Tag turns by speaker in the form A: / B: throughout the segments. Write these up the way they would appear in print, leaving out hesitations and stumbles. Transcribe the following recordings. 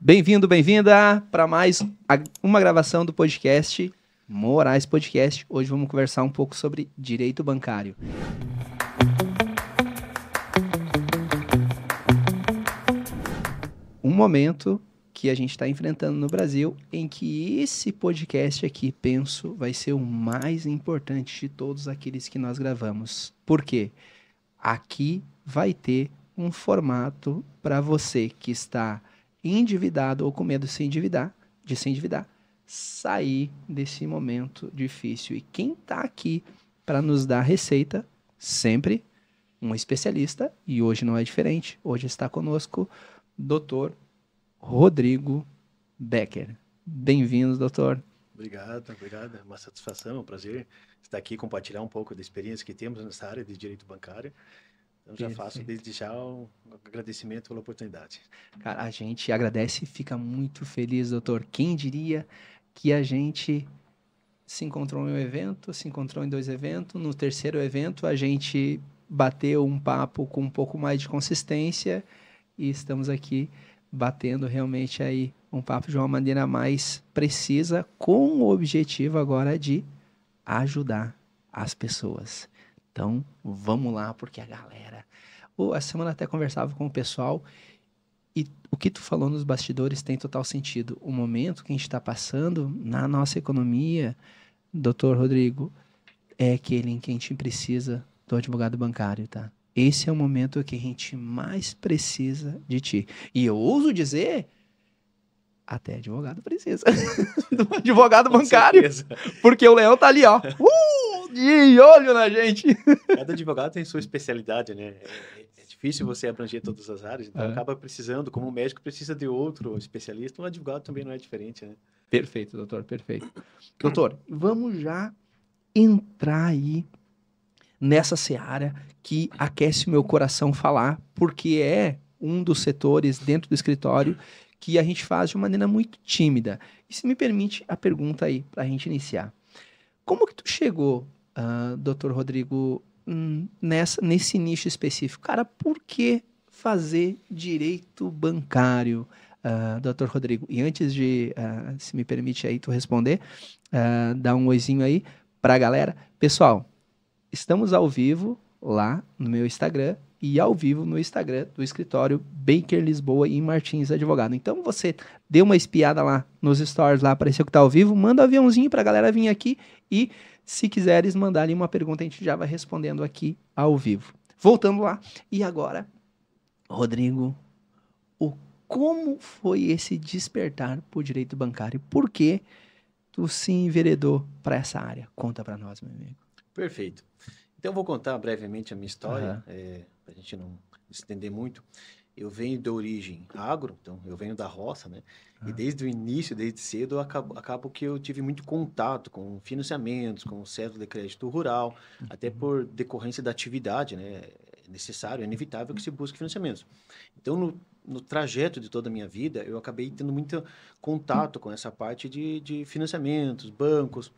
A: Bem-vindo, bem-vinda para mais uma gravação do podcast Moraes Podcast. Hoje vamos conversar um pouco sobre direito bancário. Um momento que a gente está enfrentando no Brasil em que esse podcast aqui, penso, vai ser o mais importante de todos aqueles que nós gravamos. Por quê? Aqui vai ter um formato para você que está endividado ou com medo de se endividar, sair desse momento difícil. E quem está aqui para nos dar receita, sempre um especialista, e hoje não é diferente. Hoje está conosco Dr. Rodrigo Becker. Bem-vindo, doutor.
B: Obrigado. É uma satisfação, é um prazer estar aqui e compartilhar um pouco da experiência que temos nessa área de direito bancário. Então, já faço desde já um agradecimento pela oportunidade.
A: Cara, a gente agradece e fica muito feliz, doutor. Quem diria que a gente se encontrou em um evento, se encontrou em 2 eventos, no terceiro evento a gente bateu um papo com um pouco mais de consistência e estamos aqui batendo realmente aí um papo de uma maneira mais precisa, com o objetivo agora de ajudar as pessoas. Então, vamos lá, porque a galera... Essa semana até conversava com o pessoal e o que tu falou nos bastidores tem total sentido. O momento que a gente está passando na nossa economia, doutor Rodrigo, é aquele em que a gente precisa do advogado bancário, tá? Esse é o momento que a gente mais precisa de ti. E eu ouso dizer, até advogado precisa do advogado bancário, porque o Leão tá ali, ó, de olho na gente.
B: Cada advogado tem sua especialidade, né? É difícil você abranger todas as áreas, então acaba precisando, como o médico precisa de outro especialista, o advogado também não é diferente, né?
A: Perfeito, doutor, perfeito. Doutor, vamos já entrar aí nessa seara que aquece o meu coração falar, porque é um dos setores dentro do escritório que a gente faz de uma maneira muito tímida. E se me permite a pergunta aí, para a gente iniciar. Como que tu chegou, doutor Rodrigo, nesse nicho específico? Cara, por que fazer direito bancário, doutor Rodrigo? E antes de, se me permite aí tu responder, dar um oizinho aí para a galera. Pessoal, estamos ao vivo lá no meu Instagram e ao vivo no Instagram do escritório Baker Lisboa e Martins Advogado. Então você dê uma espiada lá nos stories, lá apareceu que tá ao vivo, manda um aviãozinho pra galera vir aqui e se quiseres mandar ali uma pergunta, a gente já vai respondendo aqui ao vivo. Voltando lá. E agora, Rodrigo, como foi esse despertar por direito bancário? Por que tu se enveredou para essa área? Conta para nós, meu amigo.
B: Perfeito. Então, eu vou contar brevemente a minha história, para a gente não se estender muito. Eu venho de origem agro, então eu venho da roça, né? E desde o início, desde cedo, acabo que eu tive muito contato com financiamentos, com cédula de crédito rural, até por decorrência da atividade, né? É necessário, é inevitável que se busque financiamentos. Então, no trajeto de toda a minha vida, eu acabei tendo muito contato com essa parte de financiamentos, bancos,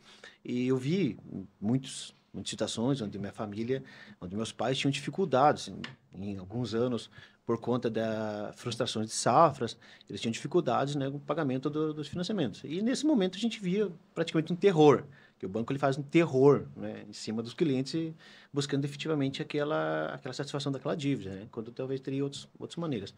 B: e eu vi muitas situações onde minha família, onde meus pais tinham dificuldades em alguns anos por conta da frustrações de safras, eles tinham dificuldades, né, com o pagamento dos financiamentos. E nesse momento a gente via praticamente um terror, que o banco ele faz um terror, né, em cima dos clientes, buscando efetivamente aquela satisfação daquela dívida, né, quando talvez teria outras maneiras.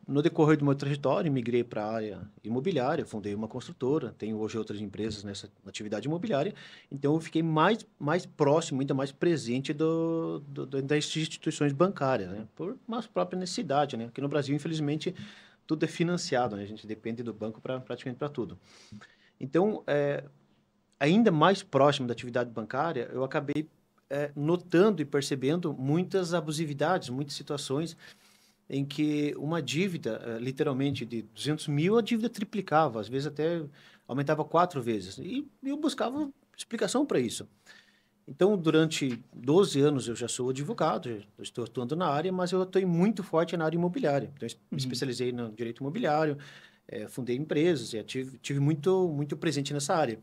B: No decorrer do meu trajetório, migrei para a área imobiliária, fundei uma construtora, tenho hoje outras empresas nessa atividade imobiliária, então eu fiquei mais próximo, ainda mais presente das instituições bancárias, né? Por uma própria necessidade, né? Aqui no Brasil, infelizmente, tudo é financiado, né? A gente depende do banco praticamente para tudo. Então, ainda mais próximo da atividade bancária, eu acabei notando e percebendo muitas abusividades, muitas situações em que uma dívida, literalmente de 200 mil, a dívida triplicava, às vezes até aumentava 4 vezes. E eu buscava explicação para isso. Então, durante 12 anos eu já sou advogado, já estou atuando na área, mas eu atuei muito forte na área imobiliária. Então, me especializei no direito imobiliário, fundei empresas, tive muito presente nessa área.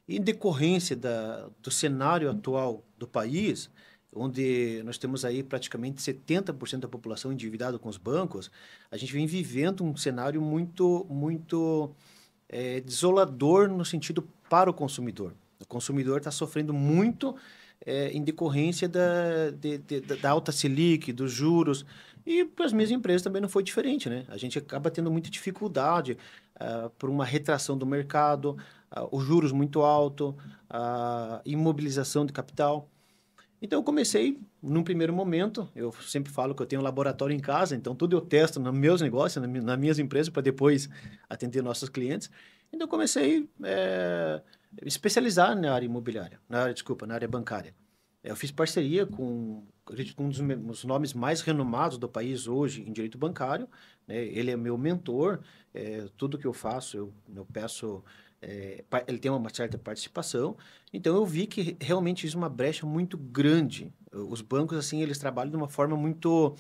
B: E em decorrência do cenário atual do país, onde nós temos aí praticamente 70% da população endividada com os bancos, a gente vem vivendo um cenário muito desolador no sentido para o consumidor. O consumidor está sofrendo muito em decorrência da alta Selic, dos juros, e para as minhas empresas também não foi diferente, né? A gente acaba tendo muita dificuldade por uma retração do mercado, os juros muito alto, a imobilização de capital. Então, eu comecei, num primeiro momento, eu sempre falo que eu tenho um laboratório em casa, então tudo eu testo nos meus negócios, nas minhas empresas, para depois atender nossos clientes. Então, eu comecei a especializar na área imobiliária, na área bancária. Eu fiz parceria com um dos nomes mais renomados do país hoje em direito bancário, né? Ele é meu mentor, tudo que eu faço, eu peço... ele tem uma certa participação, então eu vi que realmente existe uma brecha muito grande. Os bancos, assim, eles trabalham de uma forma muito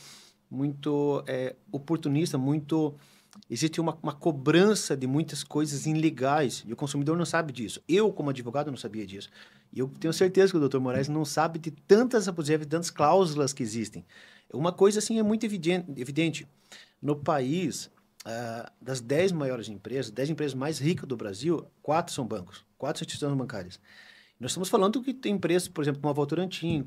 B: oportunista, existe uma cobrança de muitas coisas ilegais e o consumidor não sabe disso. Eu, como advogado, não sabia disso. E eu tenho certeza que o Dr. Moraes não sabe de tantas abusos, tantas cláusulas que existem. Uma coisa, assim, é muito evidente. No país, das 10 maiores empresas, 10 empresas mais ricas do Brasil, 4 são bancos, 4 são instituições bancárias. Nós estamos falando que tem empresas, por exemplo, como a Votorantim,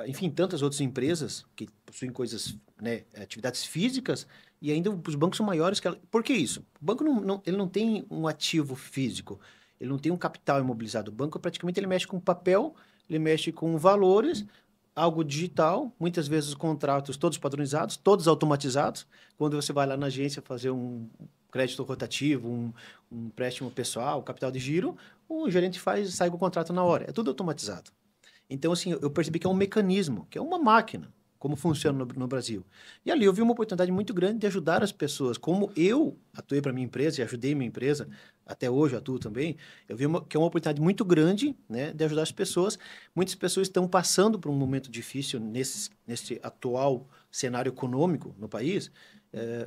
B: enfim, tantas outras empresas que possuem coisas, né, atividades físicas, e ainda os bancos são maiores que ela. Por que isso? O banco ele não tem um ativo físico, ele não tem um capital imobilizado. O banco, praticamente, ele mexe com papel, ele mexe com valores, algo digital, muitas vezes os contratos todos padronizados, todos automatizados. Quando você vai lá na agência fazer um crédito rotativo, um empréstimo pessoal, capital de giro, o gerente sai com o contrato na hora. É tudo automatizado. Então, assim, eu percebi que é um mecanismo, que é uma máquina, como funciona no Brasil. E ali eu vi uma oportunidade muito grande de ajudar as pessoas. Como eu atuei para minha empresa e ajudei minha empresa, até hoje atuo também, eu vi que é uma oportunidade muito grande, né, de ajudar as pessoas. Muitas pessoas estão passando por um momento difícil nesse atual cenário econômico no país.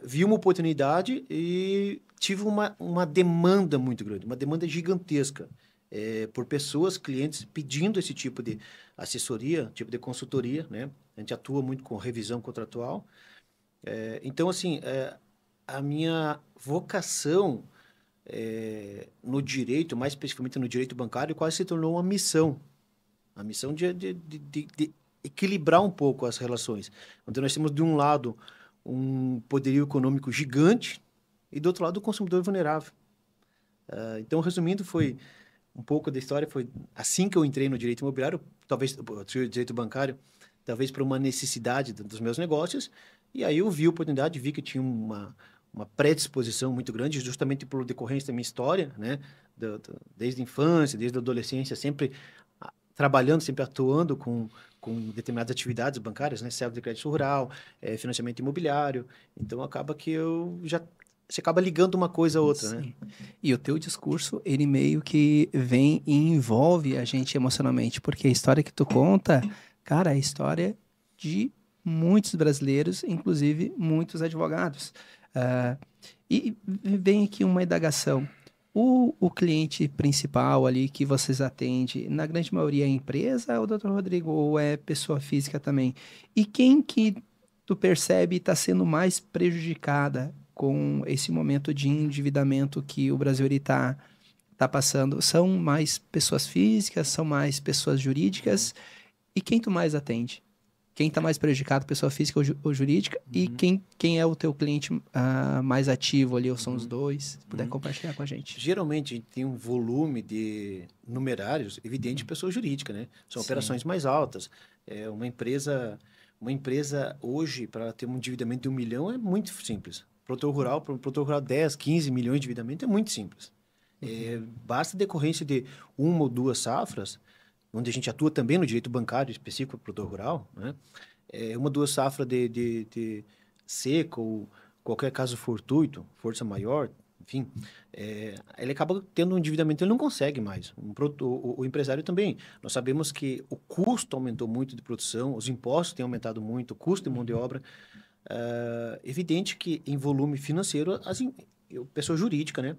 B: Vi uma oportunidade e tive uma demanda muito grande, uma demanda gigantesca. Por pessoas, clientes, pedindo esse tipo de assessoria, tipo de consultoria, né? A gente atua muito com revisão contratual. Então, assim, a minha vocação no direito, mais especificamente no direito bancário, quase se tornou uma missão. A missão de equilibrar um pouco as relações. Então, nós temos, de um lado, um poderio econômico gigante e, do outro lado, o consumidor vulnerável. Então, resumindo, um pouco da história foi assim que eu entrei no direito imobiliário, talvez direito bancário, talvez por uma necessidade dos meus negócios, e aí eu vi a oportunidade, vi que tinha uma predisposição muito grande, justamente por decorrência da minha história, né? Desde a infância, desde a adolescência, sempre trabalhando, sempre atuando com determinadas atividades bancárias, né? Serve de crédito rural, financiamento imobiliário, então acaba que você acaba ligando uma coisa a outra, né?
A: E o teu discurso, ele meio que vem e envolve a gente emocionalmente, porque a história que tu conta, cara, é a história de muitos brasileiros, inclusive muitos advogados. E vem aqui uma indagação. O cliente principal ali que vocês atendem, na grande maioria é empresa, ou Dr. Rodrigo, ou é pessoa física também? E quem que tu percebe está sendo mais prejudicada com esse momento de endividamento que o Brasil está passando? São mais pessoas físicas, são mais pessoas jurídicas? E quem tu mais atende? Quem está mais prejudicado, pessoa física ou jurídica? E quem é o teu cliente mais ativo ali, ou são os dois? Se puder compartilhar com a gente.
B: Geralmente, a gente tem um volume de numerários evidente de pessoa jurídica, né? São operações mais altas. Uma empresa hoje, para ter um endividamento de 1 milhão, é muito simples. Para um produtor rural, 10, 15 milhões de endividamento é muito simples. Basta decorrência de uma ou duas safras, onde a gente atua também no direito bancário específico para o produtor rural, né? Uma ou duas safras de seca ou qualquer caso fortuito, força maior, enfim, ele acaba tendo um endividamento, ele não consegue mais. O empresário também. Nós sabemos que o custo aumentou muito de produção, os impostos têm aumentado muito, o custo de mão de obra. Evidente que em volume financeiro, assim, pessoa jurídica, né,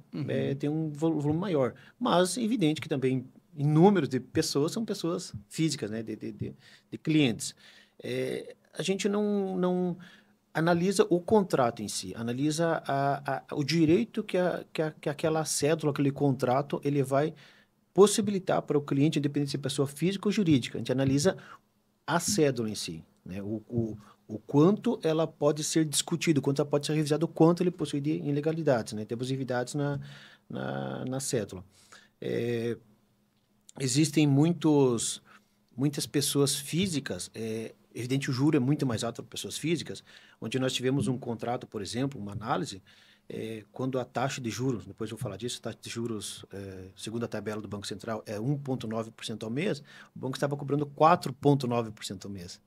B: tem um volume maior. Mas é evidente que também em número de pessoas, são pessoas físicas, né? De clientes. A gente não analisa o contrato em si, analisa o direito que aquela cédula, aquele contrato, ele vai possibilitar para o cliente, independente se é pessoa física ou jurídica. A gente analisa a cédula em si, né? O quanto ela pode ser discutida, o quanto ela pode ser revisada, o quanto ele possui de ilegalidades, né? De abusividades na cédula. Existem muitas pessoas físicas, evidente o juro é muito mais alto para pessoas físicas, onde nós tivemos um contrato, por exemplo, uma análise, quando a taxa de juros, depois eu vou falar disso, a taxa de juros, segundo a tabela do Banco Central, é 1,9% ao mês, o banco estava cobrando 4,9% ao mês.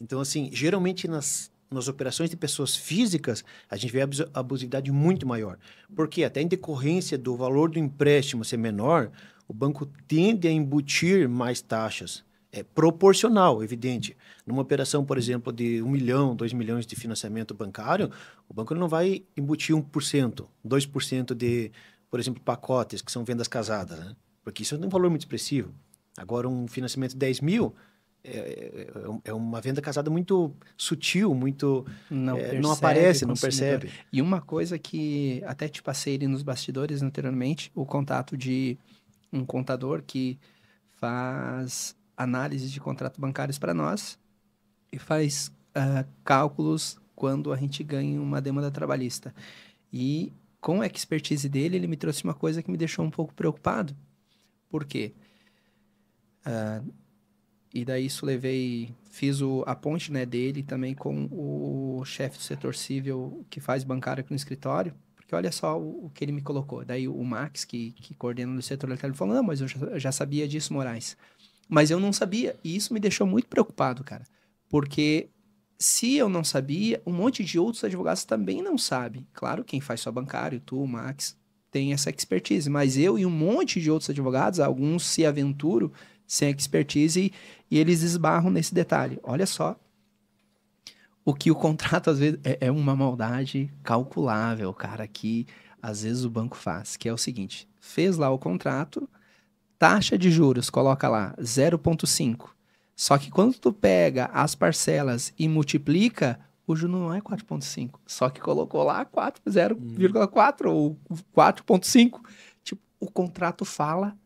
B: Então, assim, geralmente nas operações de pessoas físicas, a gente vê a abusividade muito maior. Porque até em decorrência do valor do empréstimo ser menor, o banco tende a embutir mais taxas. É proporcional, evidente. Numa operação, por exemplo, de 1 milhão, 2 milhões de financiamento bancário, o banco não vai embutir 1%, 2% de, por exemplo, pacotes, que são vendas casadas, né? Porque isso é um valor muito expressivo. Agora, um financiamento de 10 mil é uma venda casada muito sutil, muito... não aparece, não percebe.
A: E uma coisa que até te passei ali nos bastidores anteriormente, o contato de um contador que faz análise de contratos bancários para nós e faz cálculos quando a gente ganha uma demanda trabalhista. E com a expertise dele, ele me trouxe uma coisa que me deixou um pouco preocupado. Por quê? E daí isso fiz a ponte, né, dele também com o chefe do setor civil que faz bancário aqui no escritório, porque olha só o que ele me colocou. Daí o Max, que coordena no setor eletrônico, falou, não, mas eu já sabia disso, Moraes. Mas eu não sabia, e isso me deixou muito preocupado, cara, porque se eu não sabia, um monte de outros advogados também não sabem. Claro, quem faz só bancário, tu, o Max, tem essa expertise, mas eu e um monte de outros advogados, alguns se aventuram sem expertise e eles esbarram nesse detalhe. Olha só, o que o contrato às vezes é uma maldade calculável, cara, que às vezes o banco faz, que é o seguinte, fez lá o contrato, taxa de juros, coloca lá 0,5. Só que quando tu pega as parcelas e multiplica, o juro não é 4,5. Só que colocou lá 0,4 ou 4,5. Tipo, o contrato fala,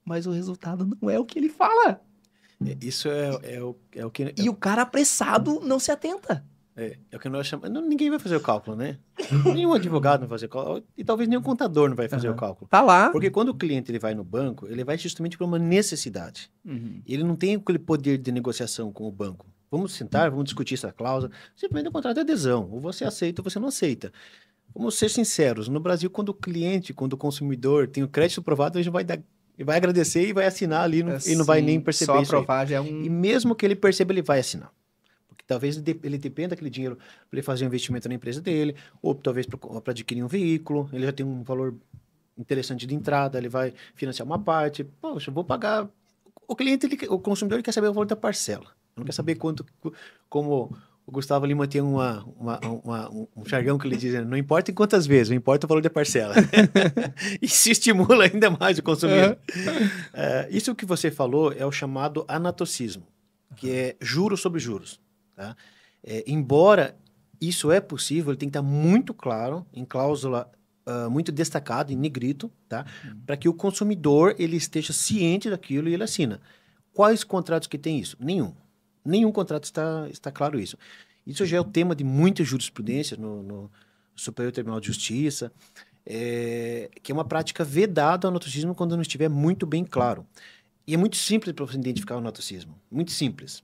A: mas o resultado não é o que ele fala.
B: Isso é o que...
A: E o cara apressado não se atenta.
B: É o que nós chamamos... Ninguém vai fazer o cálculo, né? Nenhum advogado vai fazer o cálculo. E talvez nenhum contador não vai fazer o cálculo.
A: Tá lá.
B: Porque quando o cliente ele vai no banco, ele vai justamente por uma necessidade. Ele não tem aquele poder de negociação com o banco. Vamos sentar, vamos discutir essa cláusula. Simplesmente o contrato de adesão. Ou você aceita ou você não aceita. Vamos ser sinceros. No Brasil, quando o consumidor tem o crédito aprovado, ele vai agradecer e vai assinar ali e não vai nem perceber
A: só
B: isso
A: aprovar já é
B: E mesmo que ele perceba, ele vai assinar. Porque talvez ele dependa daquele dinheiro para ele fazer um investimento na empresa dele, ou talvez para adquirir um veículo, ele já tem um valor interessante de entrada, ele vai financiar uma parte. Poxa, eu vou pagar... O consumidor ele quer saber o valor da parcela. Não quer saber quanto... Como o Gustavo Lima tem um jargão que ele diz, não importa em quantas vezes, não importa o valor da parcela. Isso estimula ainda mais o consumidor. Isso que você falou é o chamado anatocismo, que é juros sobre juros. Tá? Embora isso é possível, ele tem que estar muito claro, em cláusula muito destacada, em negrito, tá? Para que o consumidor ele esteja ciente daquilo e ele assina. Quais contratos que tem isso? Nenhum contrato está claro isso. Isso já é o tema de muitas jurisprudências no Superior Tribunal de Justiça, que é uma prática vedada ao anatocismo quando não estiver muito bem claro. E é muito simples para você identificar o anatocismo. Muito simples.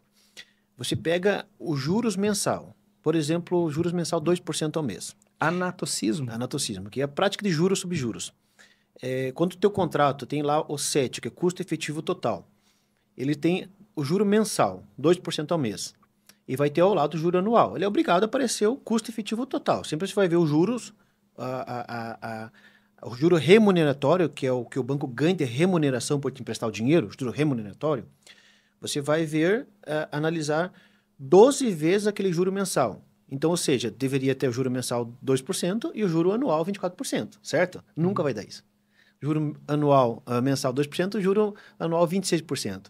B: Você pega o juros mensal. Por exemplo, o juros mensal 2% ao mês.
A: Anatocismo?
B: Anatocismo, que é a prática de juros sobre juros. Quando o teu contrato tem lá o CET, que é custo efetivo total, ele tem o juro mensal, 2% ao mês. E vai ter ao lado o juro anual. Ele é obrigado a aparecer o custo efetivo total. Sempre você vai ver os juros, o juro remuneratório, que é o que o banco ganha de remuneração por te emprestar o dinheiro, o juro remuneratório, você vai ver, analisar 12 vezes aquele juro mensal. Então, ou seja, deveria ter o juro mensal 2% e o juro anual 24%, certo? Nunca vai dar isso. juro anual mensal 2%, juro anual 26%.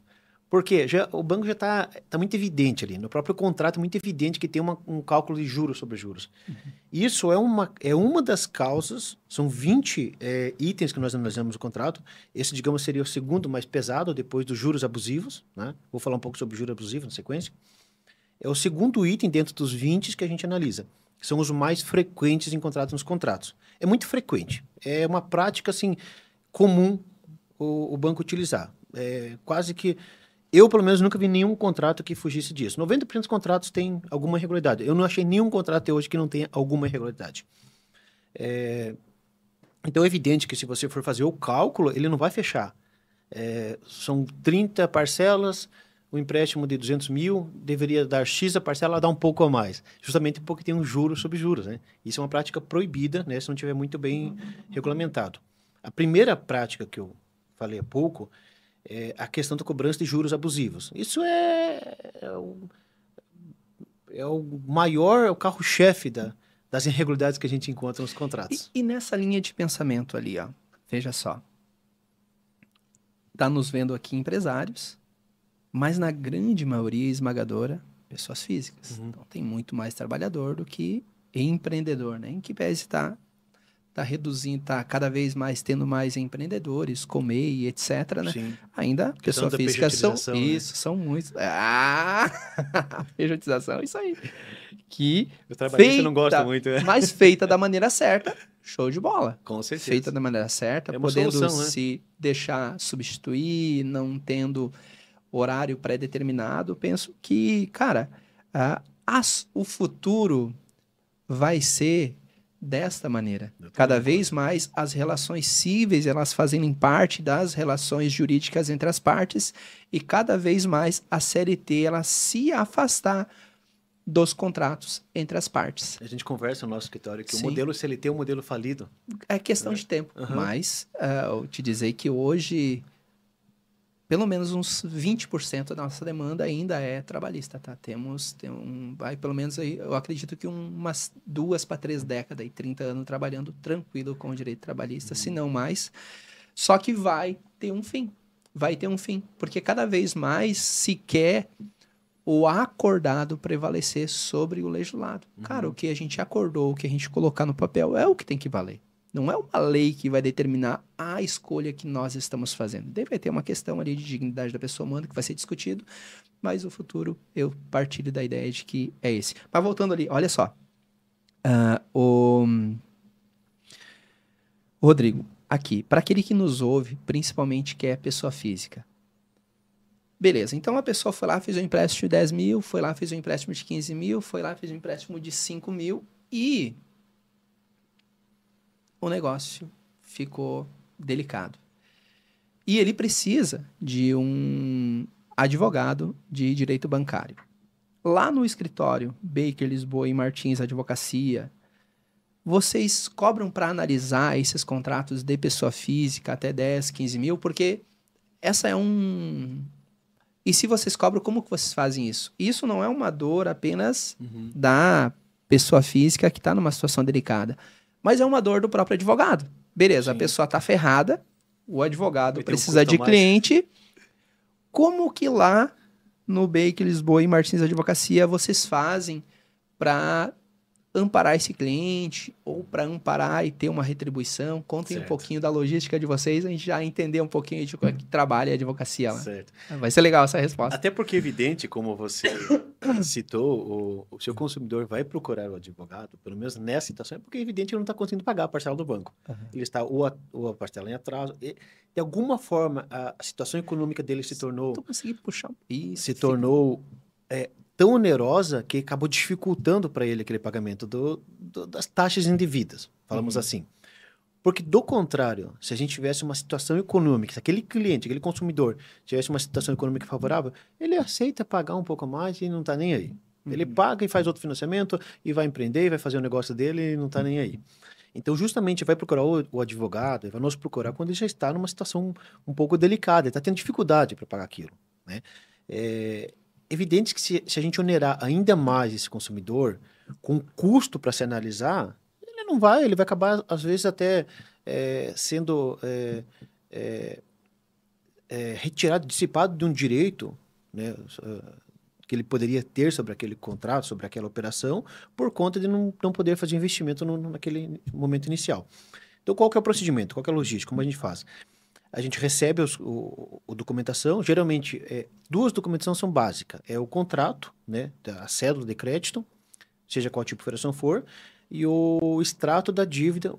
B: Por quê? O banco já está muito evidente ali. No próprio contrato é muito evidente que tem um cálculo de juros sobre juros. Uhum. Isso é uma das causas, são 20 itens que nós analisamos no contrato. Esse, digamos, seria o segundo mais pesado, depois dos juros abusivos, né? Vou falar um pouco sobre juros abusivos na sequência. É o segundo item dentro dos 20 que a gente analisa, que são os mais frequentes encontrados nos contratos. É muito frequente. É uma prática, assim, comum o banco utilizar. Quase que... Eu, pelo menos, nunca vi nenhum contrato que fugisse disso. 90% dos contratos têm alguma irregularidade. Eu não achei nenhum contrato até hoje que não tenha alguma irregularidade. Então, é evidente que se você for fazer o cálculo, ele não vai fechar. São 30 parcelas, o empréstimo de 200 mil deveria dar X a parcela, dá um pouco a mais. Justamente porque tem um juros sobre juros, né? Isso é uma prática proibida, né, se não estiver muito bem regulamentado. A primeira prática que eu falei há pouco a questão da cobrança de juros abusivos. Isso é o maior, é o carro-chefe das irregularidades que a gente encontra nos contratos.
A: E nessa linha de pensamento ali, ó, veja só. Tá nos vendo aqui empresários, mas na grande maioria esmagadora, pessoas físicas. Uhum. Então tem muito mais trabalhador do que empreendedor, né? Em que pese está reduzindo, está cada vez mais tendo mais empreendedores, Comei, etc, né?
B: Sim.
A: Ainda pessoa física são muitos. Pejotização, isso aí. Que
B: o trabalhista não gosta muito,
A: mas feita da maneira certa, show de bola.
B: Com certeza.
A: Feita da maneira certa, podendo solução, se deixar substituir, não tendo horário pré-determinado, penso que, cara, o futuro vai ser desta maneira. Cada vez mais as relações cíveis, elas fazem parte das relações jurídicas entre as partes e cada vez mais a CLT, ela se afastar dos contratos entre as partes.
B: A gente conversa no nosso escritório que o modelo CLT é um modelo falido.
A: É questão de tempo, mas eu te dizer que hoje pelo menos uns 20% da nossa demanda ainda é trabalhista, tá? Vai pelo menos aí, eu acredito que umas 2 para 3 décadas e 30 anos trabalhando tranquilo com o direito trabalhista, se não mais. Só que vai ter um fim. Vai ter um fim, porque cada vez mais se quer o acordado prevalecer sobre o legislado. Cara, o que a gente acordou, o que a gente colocar no papel é o que tem que valer. Não é uma lei que vai determinar a escolha que nós estamos fazendo. Deve ter uma questão ali de dignidade da pessoa humana que vai ser discutido, mas o futuro, eu partilho da ideia de que é esse. Mas voltando ali, olha só. Rodrigo, aqui, para aquele que nos ouve, principalmente que é pessoa física. Beleza, então a pessoa foi lá, fez um empréstimo de 10 mil, foi lá, fez um empréstimo de 15 mil, foi lá, fez um empréstimo de 5 mil e o negócio ficou delicado. E ele precisa de um advogado de direito bancário. Lá no escritório Baker, Lisboa e Martins Advocacia, vocês cobram para analisar esses contratos de pessoa física até 10, 15 mil? Porque essa é E se vocês cobram, como que vocês fazem isso? Isso não é uma dor apenas da pessoa física que está numa situação delicada, mas é uma dor do próprio advogado. Beleza, a pessoa está ferrada, o advogado precisa de cliente. Como que lá no Baker, Lisboa e Martins Advocacia vocês fazem para amparar esse cliente ou para amparar e ter uma retribuição? Contem um pouquinho da logística de vocês, a gente já entender um pouquinho de como é que trabalha a advocacia lá.
B: Certo.
A: Vai ser legal essa resposta.
B: Até porque é evidente, como você citou, o seu consumidor vai procurar o advogado, pelo menos nessa situação, é porque é evidente que ele não está conseguindo pagar a parcela do banco. Ele está ou a parcela em atraso. E, de alguma forma, a situação econômica dele se tornou... Se tornou... tão onerosa que acabou dificultando para ele aquele pagamento das taxas indevidas, falamos assim. Porque, do contrário, se a gente tivesse uma situação econômica, se aquele cliente, aquele consumidor tivesse uma situação econômica favorável, ele aceita pagar um pouco mais e não está nem aí. Ele paga e faz outro financiamento e vai empreender e vai fazer o negócio dele e não está nem aí. Então, justamente, vai procurar o advogado, ele vai nos procurar quando ele já está numa situação um pouco delicada, ele está tendo dificuldade para pagar aquilo, né? Evidente que se a gente onerar ainda mais esse consumidor, com custo para se analisar, ele não vai, ele vai acabar, às vezes, até sendo retirado, dissipado de um direito, né, que ele poderia ter sobre aquele contrato, sobre aquela operação, por conta de não poder fazer investimento naquele momento inicial. Então, qual que é o procedimento? Qual que é a logística? Como a gente faz? A gente recebe a documentação, geralmente, duas documentações são básicas. É o contrato, né, a cédula de crédito, seja qual tipo de operação for, e o extrato da dívida,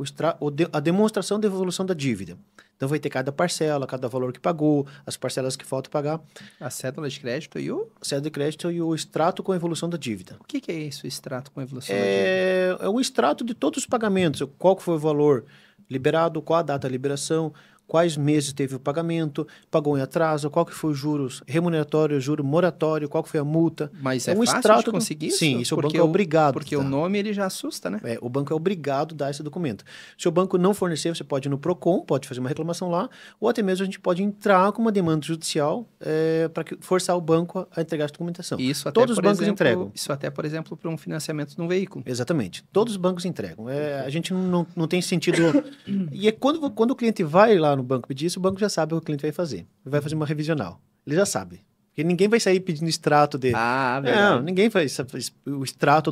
B: a demonstração da evolução da dívida. Então, vai ter cada parcela, cada valor que pagou, as parcelas que faltam pagar.
A: A cédula de crédito e o?
B: A cédula de crédito e o extrato com a evolução da dívida.
A: O que é isso, extrato com a evolução da dívida?
B: É um extrato de todos os pagamentos. Qual que foi o valor liberado, qual a data da liberação, quais meses teve o pagamento, pagou em atraso, qual que foi os juros remuneratório, juro moratório, qual que foi a multa.
A: Mas é um fácil extrato de conseguir isso?
B: Sim, isso o banco é obrigado.
A: Porque o nome ele já assusta, né?
B: O banco é obrigado a dar esse documento. Se o banco não fornecer, você pode ir no PROCON, pode fazer uma reclamação lá, ou até mesmo a gente pode entrar com uma demanda judicial para forçar o banco a entregar essa documentação.
A: Isso até,
B: todos os bancos entregam.
A: Isso até, por exemplo, para um financiamento de um veículo.
B: Exatamente. Todos os bancos entregam. A gente não tem sentido... E quando o cliente vai lá no banco pedir isso, o banco já sabe o que o cliente vai fazer. Ele vai fazer uma revisional. Ele já sabe. Porque ninguém vai sair pedindo extrato de...
A: verdade.
B: Não, ninguém faz o extrato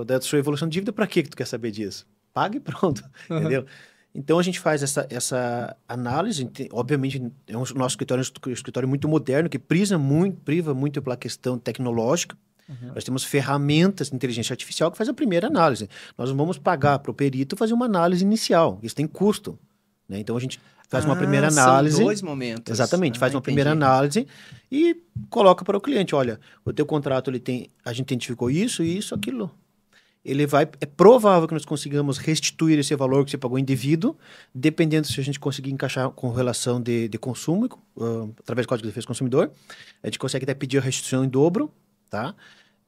B: da sua evolução de dívida. Para que tu quer saber disso? Paga e pronto. Entendeu? Então, a gente faz essa análise. Obviamente, o nosso escritório é um escritório muito moderno, que priva muito pela questão tecnológica. Nós temos ferramentas de inteligência artificial que faz a primeira análise. Nós não vamos pagar para o perito fazer uma análise inicial. Isso tem custo. Né? Então, a gente faz uma primeira análise.
A: São dois momentos.
B: Exatamente. Faz uma primeira análise e coloca para o cliente. Olha, o teu contrato, a gente identificou isso, aquilo. É provável que nós consigamos restituir esse valor que você pagou indevido, dependendo se a gente conseguir encaixar com relação de consumo, através do Código de Defesa do Consumidor. A gente consegue até pedir a restituição em dobro, tá?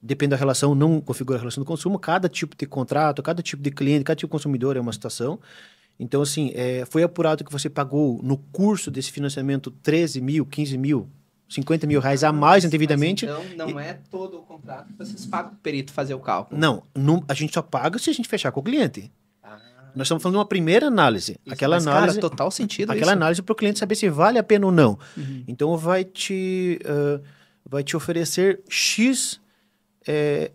B: Depende da relação, não configura a relação do consumo. Cada tipo de contrato, cada tipo de cliente, cada tipo de consumidor é uma situação. Então, assim, foi apurado que você pagou no curso desse financiamento 13 mil, 15 mil, 50 mil reais a mais indevidamente.
A: Então, não é todo o contrato que vocês pagam o perito fazer o cálculo.
B: Não, a gente só paga se a gente fechar com o cliente. Nós estamos falando de uma primeira análise. Aquela análise,
A: cara, total sentido
B: aquela análise para o cliente saber se vale a pena ou não. Então, vai te oferecer X...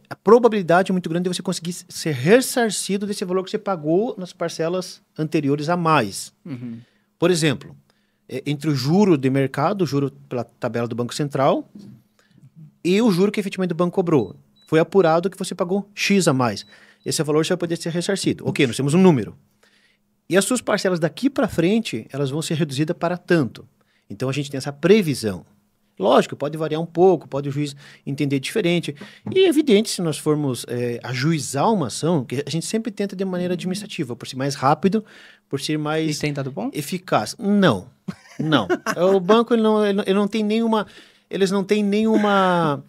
B: a probabilidade é muito grande de você conseguir ser ressarcido desse valor que você pagou nas parcelas anteriores a mais. Por exemplo, entre o juro de mercado, o juro pela tabela do Banco Central, e o juro que efetivamente o banco cobrou. Foi apurado que você pagou X a mais. Esse valor já vai poder ser ressarcido. Ok, nós temos um número. E as suas parcelas daqui para frente, elas vão ser reduzidas para tanto. Então, a gente tem essa previsão. Lógico, pode variar um pouco, pode o juiz entender diferente. E é evidente, se nós formos ajuizar uma ação, que a gente sempre tenta de maneira administrativa, por ser mais rápido, por ser mais...
A: E tem dado bom?
B: Eficaz. Não. O banco, ele não tem nenhuma... Eles não têm nenhuma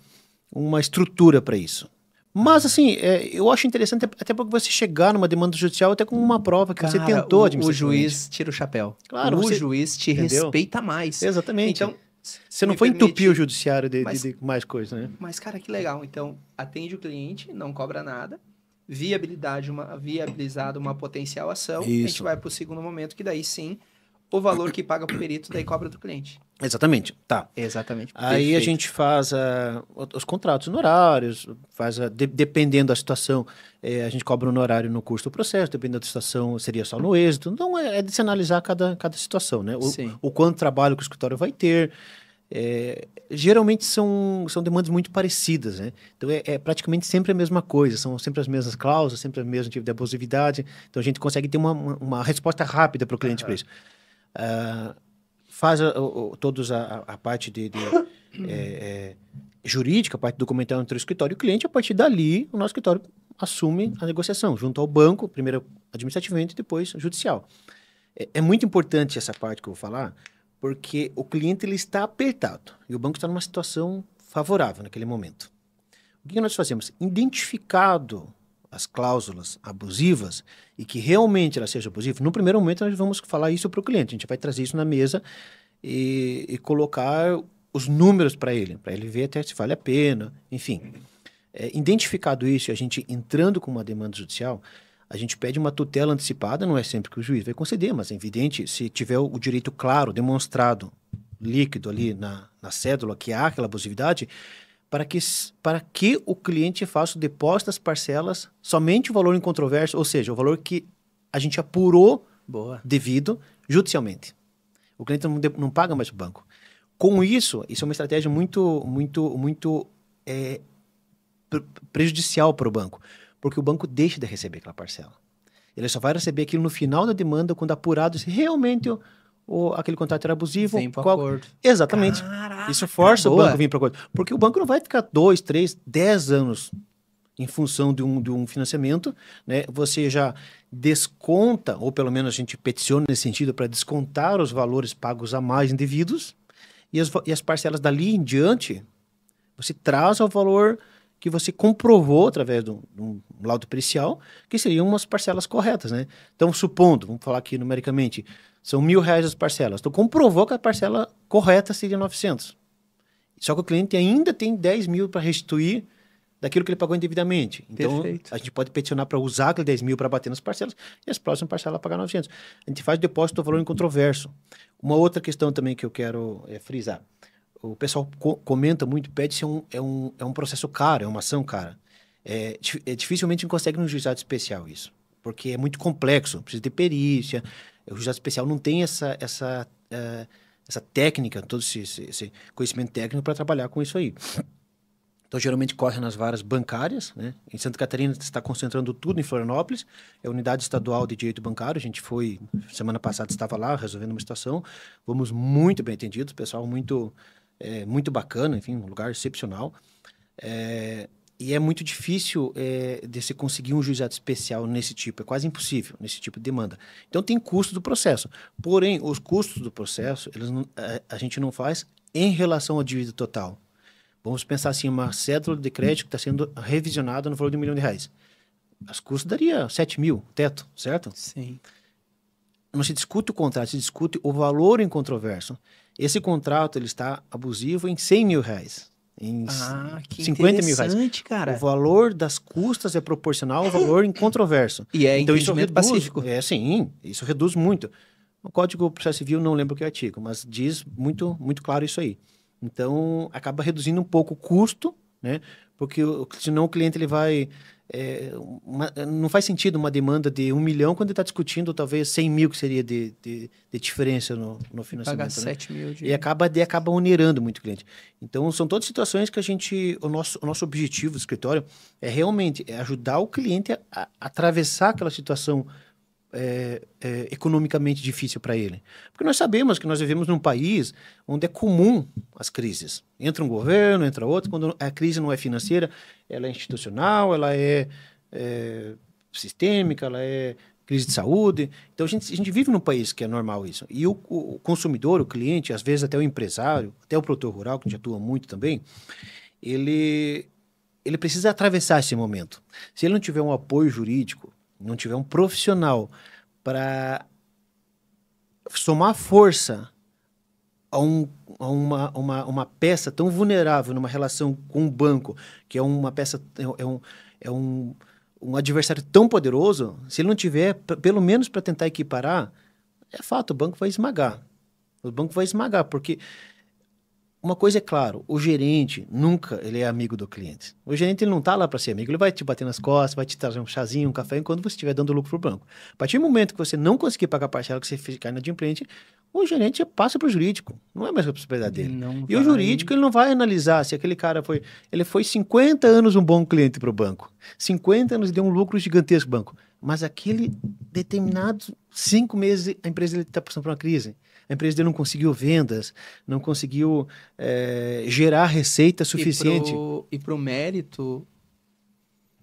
B: uma estrutura para isso. Mas, assim, eu acho interessante até porque você chegar numa demanda judicial até com uma prova que você tentou administrativamente.
A: O juiz tira o chapéu.
B: Claro,
A: o juiz te respeita mais.
B: Exatamente.
A: Então,
B: você não foi entupir o judiciário de mais coisa, né?
A: Mas, cara, que legal. Então, atende o cliente, não cobra nada, viabilizado uma potencial ação,
B: Isso.
A: a gente vai para o segundo momento, que daí sim, o valor que paga para o perito, daí cobra do cliente.
B: Exatamente, tá.
A: Exatamente.
B: Aí
A: Perfeito.
B: a gente faz os contratos honorários, dependendo da situação, a gente cobra um honorário no curso do processo, dependendo da situação, seria só no êxito. Então, é de se analisar cada situação, né? O quanto trabalho que o escritório vai ter. Geralmente são demandas muito parecidas, né? Então, é praticamente sempre a mesma coisa, são sempre as mesmas cláusulas, sempre o mesmo tipo de abusividade. Então, a gente consegue ter uma resposta rápida para o cliente para isso. Faz todos a parte jurídica, a parte documental entre o escritório e o cliente. A partir dali, o nosso escritório assume a negociação junto ao banco, primeiro administrativamente, depois judicial. É muito importante essa parte que eu vou falar, porque o cliente ele está apertado e o banco está numa situação favorável naquele momento. O que nós fazemos? Identificado as cláusulas abusivas e que realmente elas sejam abusivas, no primeiro momento nós vamos falar isso para o cliente. A gente vai trazer isso na mesa e colocar os números para ele ver até se vale a pena, enfim. Identificado isso e a gente entrando com uma demanda judicial, a gente pede uma tutela antecipada, não é sempre que o juiz vai conceder, mas é evidente, se tiver o direito claro, demonstrado, líquido ali na cédula, que há aquela abusividade, para que o cliente faça o depósito das parcelas, somente o valor em controvérsia, ou seja, o valor que a gente apurou devido judicialmente. O cliente não paga mais para o banco. Com isso é uma estratégia muito prejudicial para o banco, porque o banco deixa de receber aquela parcela. Ele só vai receber aquilo no final da demanda, quando apurado se realmente aquele contrato era abusivo.
A: Vem para acordo.
B: Exatamente.
A: Caraca,
B: isso força o banco a vir para acordo. Porque o banco não vai ficar 2, 3, 10 anos em função de um financiamento, né? Você já desconta, ou pelo menos a gente peticiona nesse sentido, para descontar os valores pagos a mais indevidos, e as parcelas dali em diante, você traz ao valor que você comprovou através de um laudo pericial, que seriam umas parcelas corretas, né? Então, supondo, vamos falar aqui numericamente, são R$1.000 as parcelas. Então, comprovou que a parcela correta seria 900. Só que o cliente ainda tem 10 mil para restituir daquilo que ele pagou indevidamente. Então, a gente pode peticionar para usar aquele 10 mil para bater nas parcelas e as próximas parcelas pagar 900. A gente faz depósito do valor incontroverso. Uma outra questão também que eu quero frisar. O pessoal comenta muito, pede se é um processo caro, é uma ação cara. Dificilmente consegue no juizado especial isso, porque é muito complexo, precisa de perícia. O juizado especial não tem essa técnica, todo esse conhecimento técnico para trabalhar com isso aí. Então, geralmente corre nas varas bancárias, né? Em Santa Catarina está concentrando tudo em Florianópolis, é a unidade estadual de direito bancário. A gente foi, semana passada estava lá resolvendo uma situação, fomos muito bem atendidos, pessoal muito bacana, enfim, um lugar excepcional. E é muito difícil de se conseguir um juizado especial nesse tipo, é quase impossível nesse tipo de demanda. Então tem custo do processo, porém os custos do processo a gente não faz em relação à dívida total. Vamos pensar assim, uma cédula de crédito que está sendo revisionada no valor de R$1 milhão. As custas daria 7 mil, teto, certo?
A: Sim.
B: Não se discute o contrato, se discute o valor em controverso. Esse contrato ele está abusivo em R$100 mil. Em
A: que
B: 50 mil reais.
A: Cara.
B: O valor das custas é proporcional ao valor em controverso.
A: E
B: então isso reduz,
A: pacífico.
B: Sim, isso reduz muito. O Código de Processo Civil, não lembro que artigo, mas diz muito, muito claro isso aí. Então, acaba reduzindo um pouco o custo, né? Porque senão o cliente ele vai... não faz sentido uma demanda de 1 milhão quando ele está discutindo talvez 100 mil que seria de diferença no financiamento.
A: Pagar
B: né?
A: 7 mil de...
B: E acaba onerando muito o cliente. Então, são todas situações que o nosso objetivo do escritório é realmente ajudar o cliente a atravessar aquela situação economicamente difícil para ele. Porque nós sabemos que nós vivemos num país onde é comum as crises. Entra um governo, entra outro, quando a crise não é financeira, ela é institucional, ela é sistêmica, ela é crise de saúde. Então, a gente vive num país que é normal isso. E o consumidor, o cliente, às vezes até o empresário, até o produtor rural, que a gente atua muito também, ele precisa atravessar esse momento. Se ele não tiver um apoio jurídico, não tiver um profissional para somar força a uma peça tão vulnerável numa relação com um banco, que é uma peça, um adversário tão poderoso, se ele não tiver, pelo menos para tentar equiparar, é fato, o banco vai esmagar. O banco vai esmagar, porque uma coisa é claro, o gerente nunca ele é amigo do cliente. O gerente ele não está lá para ser amigo, ele vai te bater nas costas, vai te trazer um chazinho, um café, enquanto você estiver dando lucro para o banco. A partir do momento que você não conseguir pagar a parcela que você ficar inadimplente, o gerente passa para o jurídico, não é mais a responsabilidade dele. O jurídico ele não vai analisar se aquele cara foi 50 anos um bom cliente para o banco, 50 anos deu um lucro gigantesco para o banco, mas aquele determinados 5 meses a empresa está passando por uma crise. A empresa dele não conseguiu vendas, não conseguiu gerar receita suficiente.
A: E para o mérito,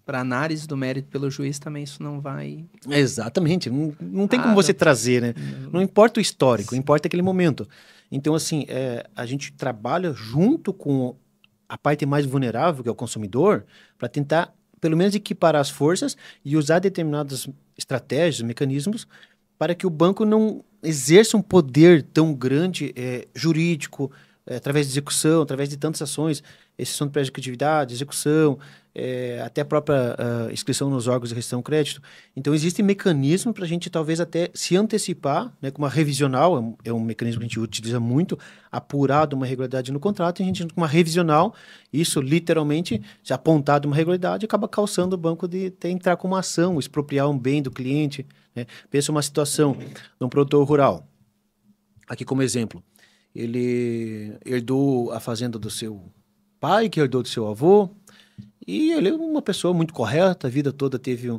A: para análise do mérito pelo juiz também isso não vai...
B: Exatamente, não tem como você trazer, né? Não importa o histórico, importa aquele momento. Então, assim, a gente trabalha junto com a parte mais vulnerável, que é o consumidor, para tentar, pelo menos, equiparar as forças e usar determinadas estratégias, mecanismos, para que o banco não exerça um poder tão grande jurídico, através de execução, através de tantas ações. exceção de prédio de atividade, execução, até a própria inscrição nos órgãos de restrição de crédito. Então, existe mecanismo para a gente talvez até se antecipar, né, com uma revisional, é um mecanismo que a gente utiliza muito, apurado uma irregularidade no contrato, e a gente com uma revisional, isso literalmente, se apontado uma irregularidade, acaba calçando o banco de entrar com uma ação, expropriar um bem do cliente. Né? Pensa uma situação de um produtor rural, aqui como exemplo, ele herdou a fazenda do seu pai, que herdou do seu avô, e ele é uma pessoa muito correta, a vida toda teve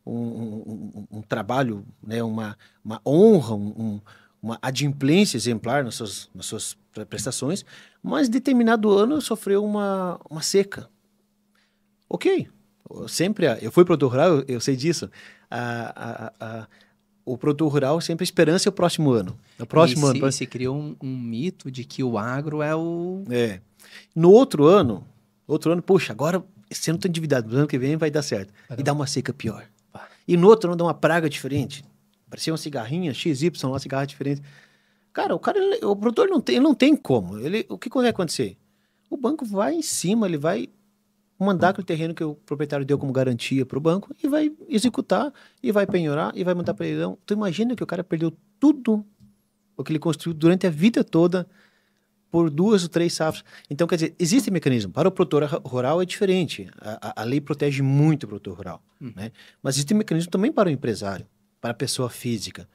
B: um trabalho, né, uma honra, uma adimplência exemplar nas suas prestações, mas em determinado ano sofreu uma seca. Ok, eu fui produtor rural, eu sei disso. O produtor rural sempre a esperança é o próximo ano.
A: E se criou um mito de que o agro é o...
B: No outro ano, puxa, agora esse ano estou endividado, no ano que vem vai dar certo. E dá uma seca pior. E no outro ano dá uma praga diferente. Parecia uma cigarrinha, XY, uma cigarra diferente. Cara, o produtor não tem como. O que vai acontecer? O banco vai em cima, ele vai mandar aquele terreno que o proprietário deu como garantia para o banco e vai executar, e vai penhorar, e vai mandar para leilão. Tu imagina que o cara perdeu tudo o que ele construiu durante a vida toda por 2 ou 3 safras. Então, quer dizer, existe mecanismo. Para o produtor rural é diferente. A lei protege muito o produtor rural. Né? Mas existe mecanismo também para o empresário, para a pessoa física.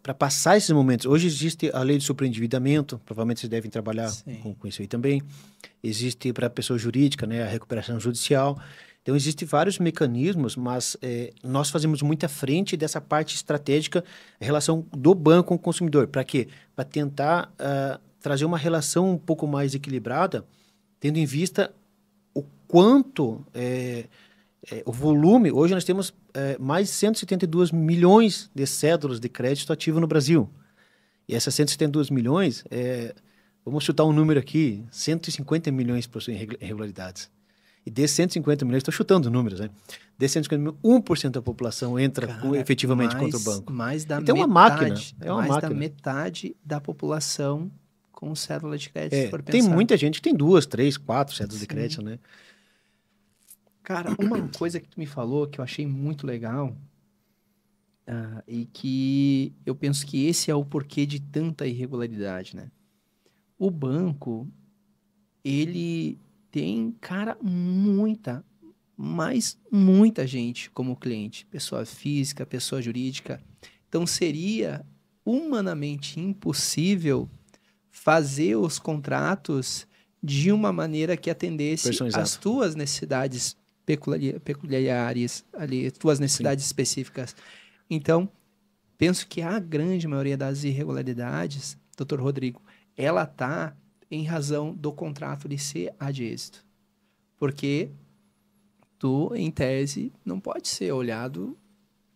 B: Para passar esses momentos. Hoje existe a lei de superendividamento, provavelmente vocês devem trabalhar com isso aí também. Existe para a pessoa jurídica, né, a recuperação judicial. Então, existem vários mecanismos, mas nós fazemos muita frente dessa parte estratégica, a relação do banco com o consumidor. Para quê? Para tentar trazer uma relação um pouco mais equilibrada, tendo em vista o quanto, o volume. Hoje nós temos mais de 172 milhões de cédulas de crédito ativo no Brasil. E essas 172 milhões, vamos chutar um número aqui, 150 milhões possuem irregularidades. E desses 150 milhões, estou chutando números, né? Desses 150 milhões, 1% da população entra efetivamente contra o banco.
A: Mais da
B: então
A: metade,
B: é uma máquina.
A: Da metade da população com cédula de crédito, se for pensar.
B: Tem muita gente que tem 2, 3, 4 cédulas de crédito, né?
A: Cara, uma coisa que tu me falou que eu achei muito legal e que eu penso que esse é o porquê de tanta irregularidade, né? O banco, ele tem, cara, muita gente como cliente. Pessoa física, pessoa jurídica. Então, seria humanamente impossível fazer os contratos de uma maneira que atendesse às tuas necessidades peculiares, ali, tuas necessidades específicas. Então, penso que a grande maioria das irregularidades, Dr. Rodrigo, ela está em razão do contrato de ser de êxito. Porque tu, em tese, não pode ser olhado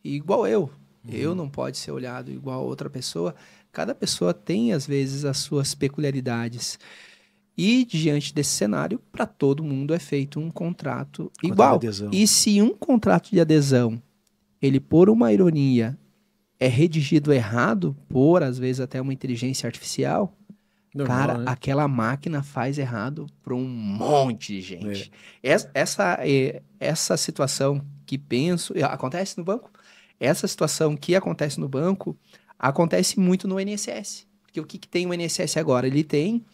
A: igual eu. Eu não pode ser olhado igual a outra pessoa. Cada pessoa tem, às vezes, as suas peculiaridades. E, diante desse cenário, para todo mundo é feito um contrato igual. E se um contrato de adesão, ele, por uma ironia, é redigido errado, por, às vezes, até uma inteligência artificial... Normal, cara, né? Aquela máquina faz errado para um monte de gente. Essa situação que penso... Acontece no banco? Essa situação que acontece no banco acontece muito no INSS. Porque o que tem o INSS agora? Ele tem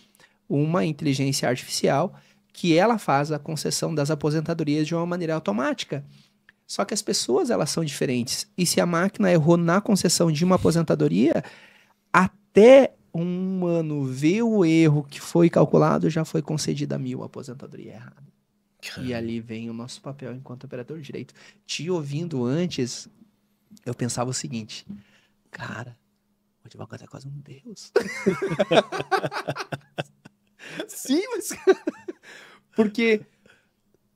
A: uma inteligência artificial que ela faz a concessão das aposentadorias de uma maneira automática. Só que as pessoas, elas são diferentes. E se a máquina errou na concessão de uma aposentadoria, até um ano ver o erro que foi calculado, já foi concedida 1.000 aposentadoria errada. E ali vem o nosso papel enquanto operador de direito. Te ouvindo antes, eu pensava o seguinte, cara, o advogado é quase um deus. Sim, mas... Porque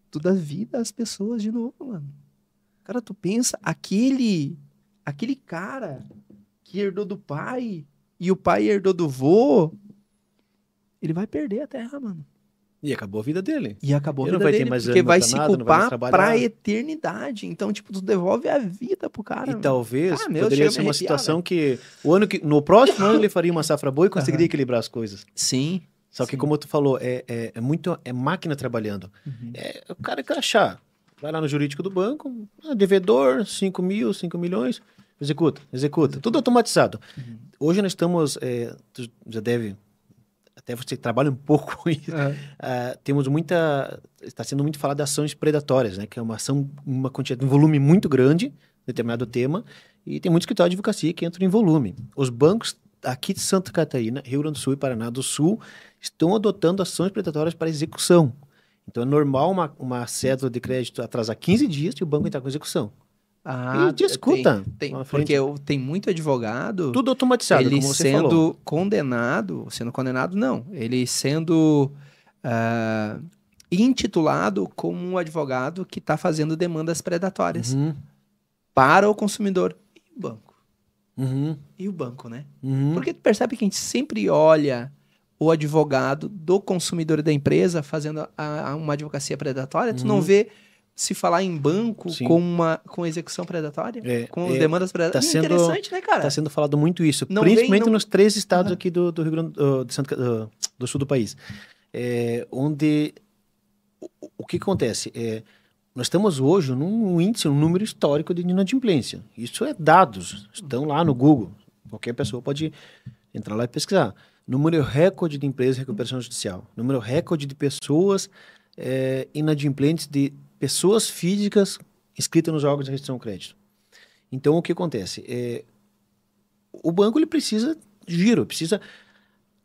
A: tu dá vida às pessoas de novo, mano. Cara, tu pensa, aquele cara que herdou do pai... E o pai herdou do vô, ele vai perder a terra, mano.
B: E acabou a vida dele.
A: E acabou a vida dele, porque vai se culpar pra eternidade. Então, tipo, tu devolve a vida pro cara.
B: E talvez poderia ser uma situação que no próximo ano ele faria uma safra boa e conseguiria equilibrar as coisas.
A: Sim.
B: Só que, como tu falou, é máquina trabalhando.
A: Uhum.
B: O cara que achar, vai lá no jurídico do banco, devedor, 5 mil, 5 milhões, executa. Tudo automatizado.
A: Uhum.
B: Hoje nós estamos, tu já deve, até você trabalha um pouco com isso, temos está sendo muito falado de ações predatórias, né? Que é uma ação, uma quantidade, um volume muito grande, determinado tema, e tem muito escritório de advocacia que entra em volume. Os bancos aqui de Santa Catarina, Rio Grande do Sul e Paraná do Sul estão adotando ações predatórias para execução. Então é normal uma cédula de crédito atrasar 15 dias e o banco entrar com execução. E discuta.
A: Porque tem muito advogado...
B: Tudo automatizado,
A: ele
B: como você falou.
A: Sendo condenado, não. Ele sendo intitulado como um advogado que está fazendo demandas predatórias para o consumidor. E o banco? E o banco, né? Porque tu percebe que a gente sempre olha o advogado do consumidor e da empresa fazendo uma advocacia predatória, tu não vê se falar em banco com execução predatória, com demandas predatórias. É interessante, né, cara?
B: Está sendo falado muito isso, principalmente nos 3 estados aqui do Rio Grande do Sul do país. Onde o que acontece? Nós estamos hoje num índice, um número histórico de inadimplência. Isso é dados, estão lá no Google. Qualquer pessoa pode entrar lá e pesquisar. Número recorde de empresas de recuperação judicial. Número recorde de pessoas inadimplentes, de pessoas físicas inscritas nos órgãos de restrição ao crédito. Então, o que acontece? O banco ele precisa de giro,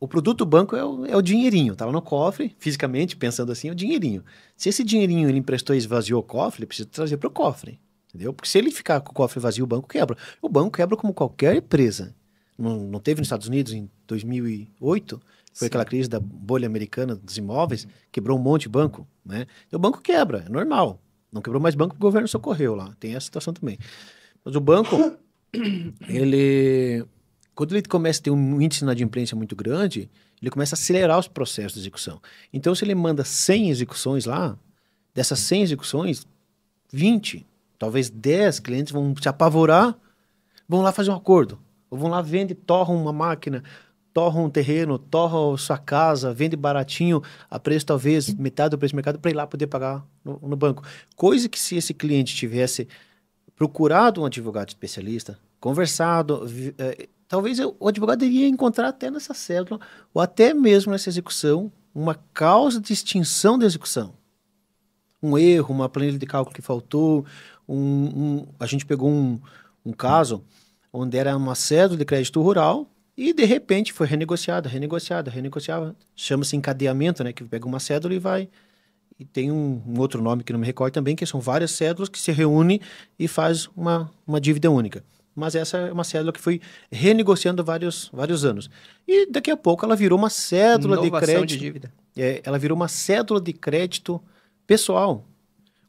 B: o produto do banco é o dinheirinho, tá lá no cofre, fisicamente, pensando assim, é o dinheirinho. Se esse dinheirinho ele emprestou e esvaziou o cofre, ele precisa trazer para o cofre, entendeu? Porque se ele ficar com o cofre vazio, o banco quebra. O banco quebra como qualquer empresa. Não teve nos Estados Unidos em 2008? Foi aquela crise da bolha americana dos imóveis, quebrou um monte de banco, né? E o banco quebra, é normal. Não quebrou mais banco porque o governo socorreu lá, tem essa situação também. Mas o banco, quando ele começa a ter um índice de inadimplência muito grande, ele começa a acelerar os processos de execução. Então, se ele manda 100 execuções lá, dessas 100 execuções, 20, talvez 10 clientes vão se apavorar, vão lá fazer um acordo. Ou vão lá, vende, torram uma máquina, torram um terreno, torram sua casa, vende baratinho, a preço talvez metade do preço do mercado, para ir lá poder pagar no banco. Coisa que se esse cliente tivesse procurado um advogado especialista, conversado, talvez o advogado iria encontrar até nessa cédula, ou até mesmo nessa execução, uma causa de extinção da execução. Um erro, uma planilha de cálculo que faltou, a gente pegou um caso onde era uma cédula de crédito rural e, de repente, foi renegociada. Chama-se encadeamento, né? Que pega uma cédula e vai... E tem um outro nome que não me recordo também, que são várias cédulas que se reúnem e faz uma dívida única. Mas essa é uma cédula que foi renegociando vários anos. E daqui a pouco ela virou uma cédula de crédito...
A: de dívida.
B: Ela virou uma cédula de crédito pessoal,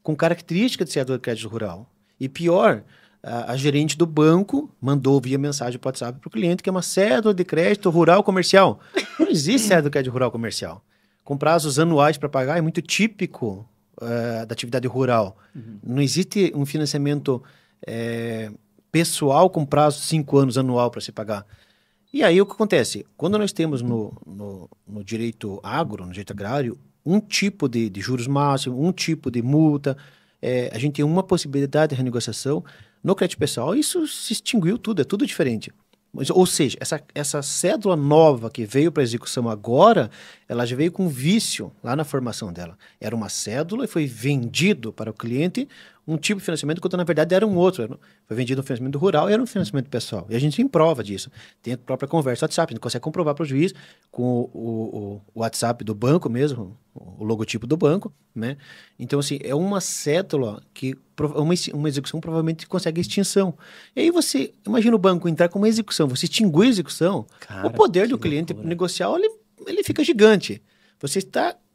B: com característica de cédula de crédito rural. E pior... A gerente do banco mandou via mensagem para o WhatsApp para o cliente que é uma cédula de crédito rural comercial. Não existe cédula de crédito rural comercial. Com prazos anuais para pagar é muito típico da atividade rural. Não existe um financiamento pessoal com prazo de 5 anos anual para se pagar. E aí o que acontece? Quando nós temos no direito agro, no direito agrário, um tipo de juros máximos, um tipo de multa, a gente tem uma possibilidade de renegociação. No crédito pessoal, isso se extinguiu tudo, é tudo diferente. Ou seja, essa cédula nova que veio para execução agora, ela já veio com vício lá na formação dela. Era uma cédula e foi vendido para o cliente um tipo de financiamento, quando na verdade era um outro. Foi vendido um financiamento rural e era um financiamento pessoal. E a gente tem prova disso. Tem a própria conversa WhatsApp, a gente consegue comprovar para o juiz com o WhatsApp do banco mesmo, o logotipo do banco, né? Então, assim, é uma cédula que uma execução provavelmente consegue extinção. E aí você, imagina o banco entrar com uma execução, você extinguir a execução, cara, o poder do cliente negocial, ele fica gigante.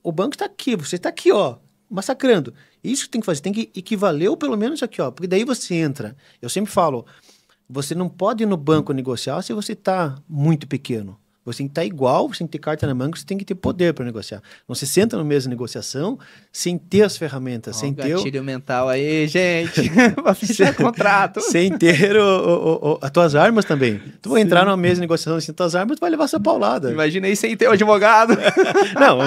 B: O banco está aqui, você está aqui, ó, massacrando. Isso que tem que fazer, tem que equivaler ou pelo menos aqui, ó, porque daí você entra. Eu sempre falo, você não pode ir no banco negociar se você está muito pequeno. Você tem que estar igual, você tem que ter carta na manga, você tem que ter poder para negociar. Não se senta no mesa de negociação sem ter as ferramentas, sem ter...
A: gatilho mental aí, gente, para fechar contrato.
B: Sem ter as tuas armas também. Tu vai entrar numa mesa de negociação sem tuas armas, tu vai levar sua paulada.
A: Imagina aí sem ter o advogado.
B: Não,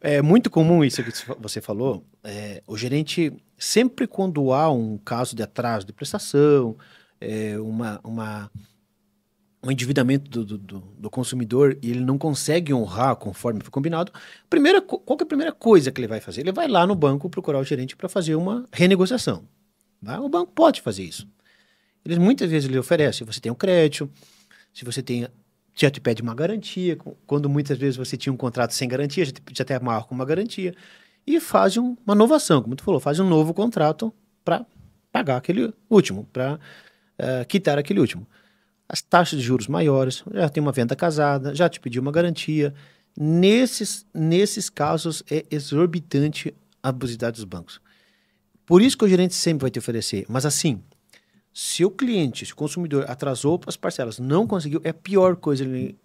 B: é muito comum isso que você falou. O gerente, sempre quando há um caso de atraso de prestação, um endividamento do consumidor e ele não consegue honrar conforme foi combinado, qual que é a primeira coisa que ele vai fazer? Ele vai lá no banco procurar o gerente para fazer uma renegociação. Tá? O banco pode fazer isso. Muitas vezes ele oferece, se você tem um crédito, se você tem, já te pede uma garantia, quando muitas vezes você tinha um contrato sem garantia, já te amarra com uma garantia, e faz uma inovação, como tu falou, faz um novo contrato para pagar aquele último, para quitar aquele último. As taxas de juros maiores, já tem uma venda casada, já te pediu uma garantia. Nesses casos, é exorbitante a abusividade dos bancos. Por isso que o gerente sempre vai te oferecer. Mas assim, se o consumidor atrasou as parcelas, não conseguiu, é a pior coisa ele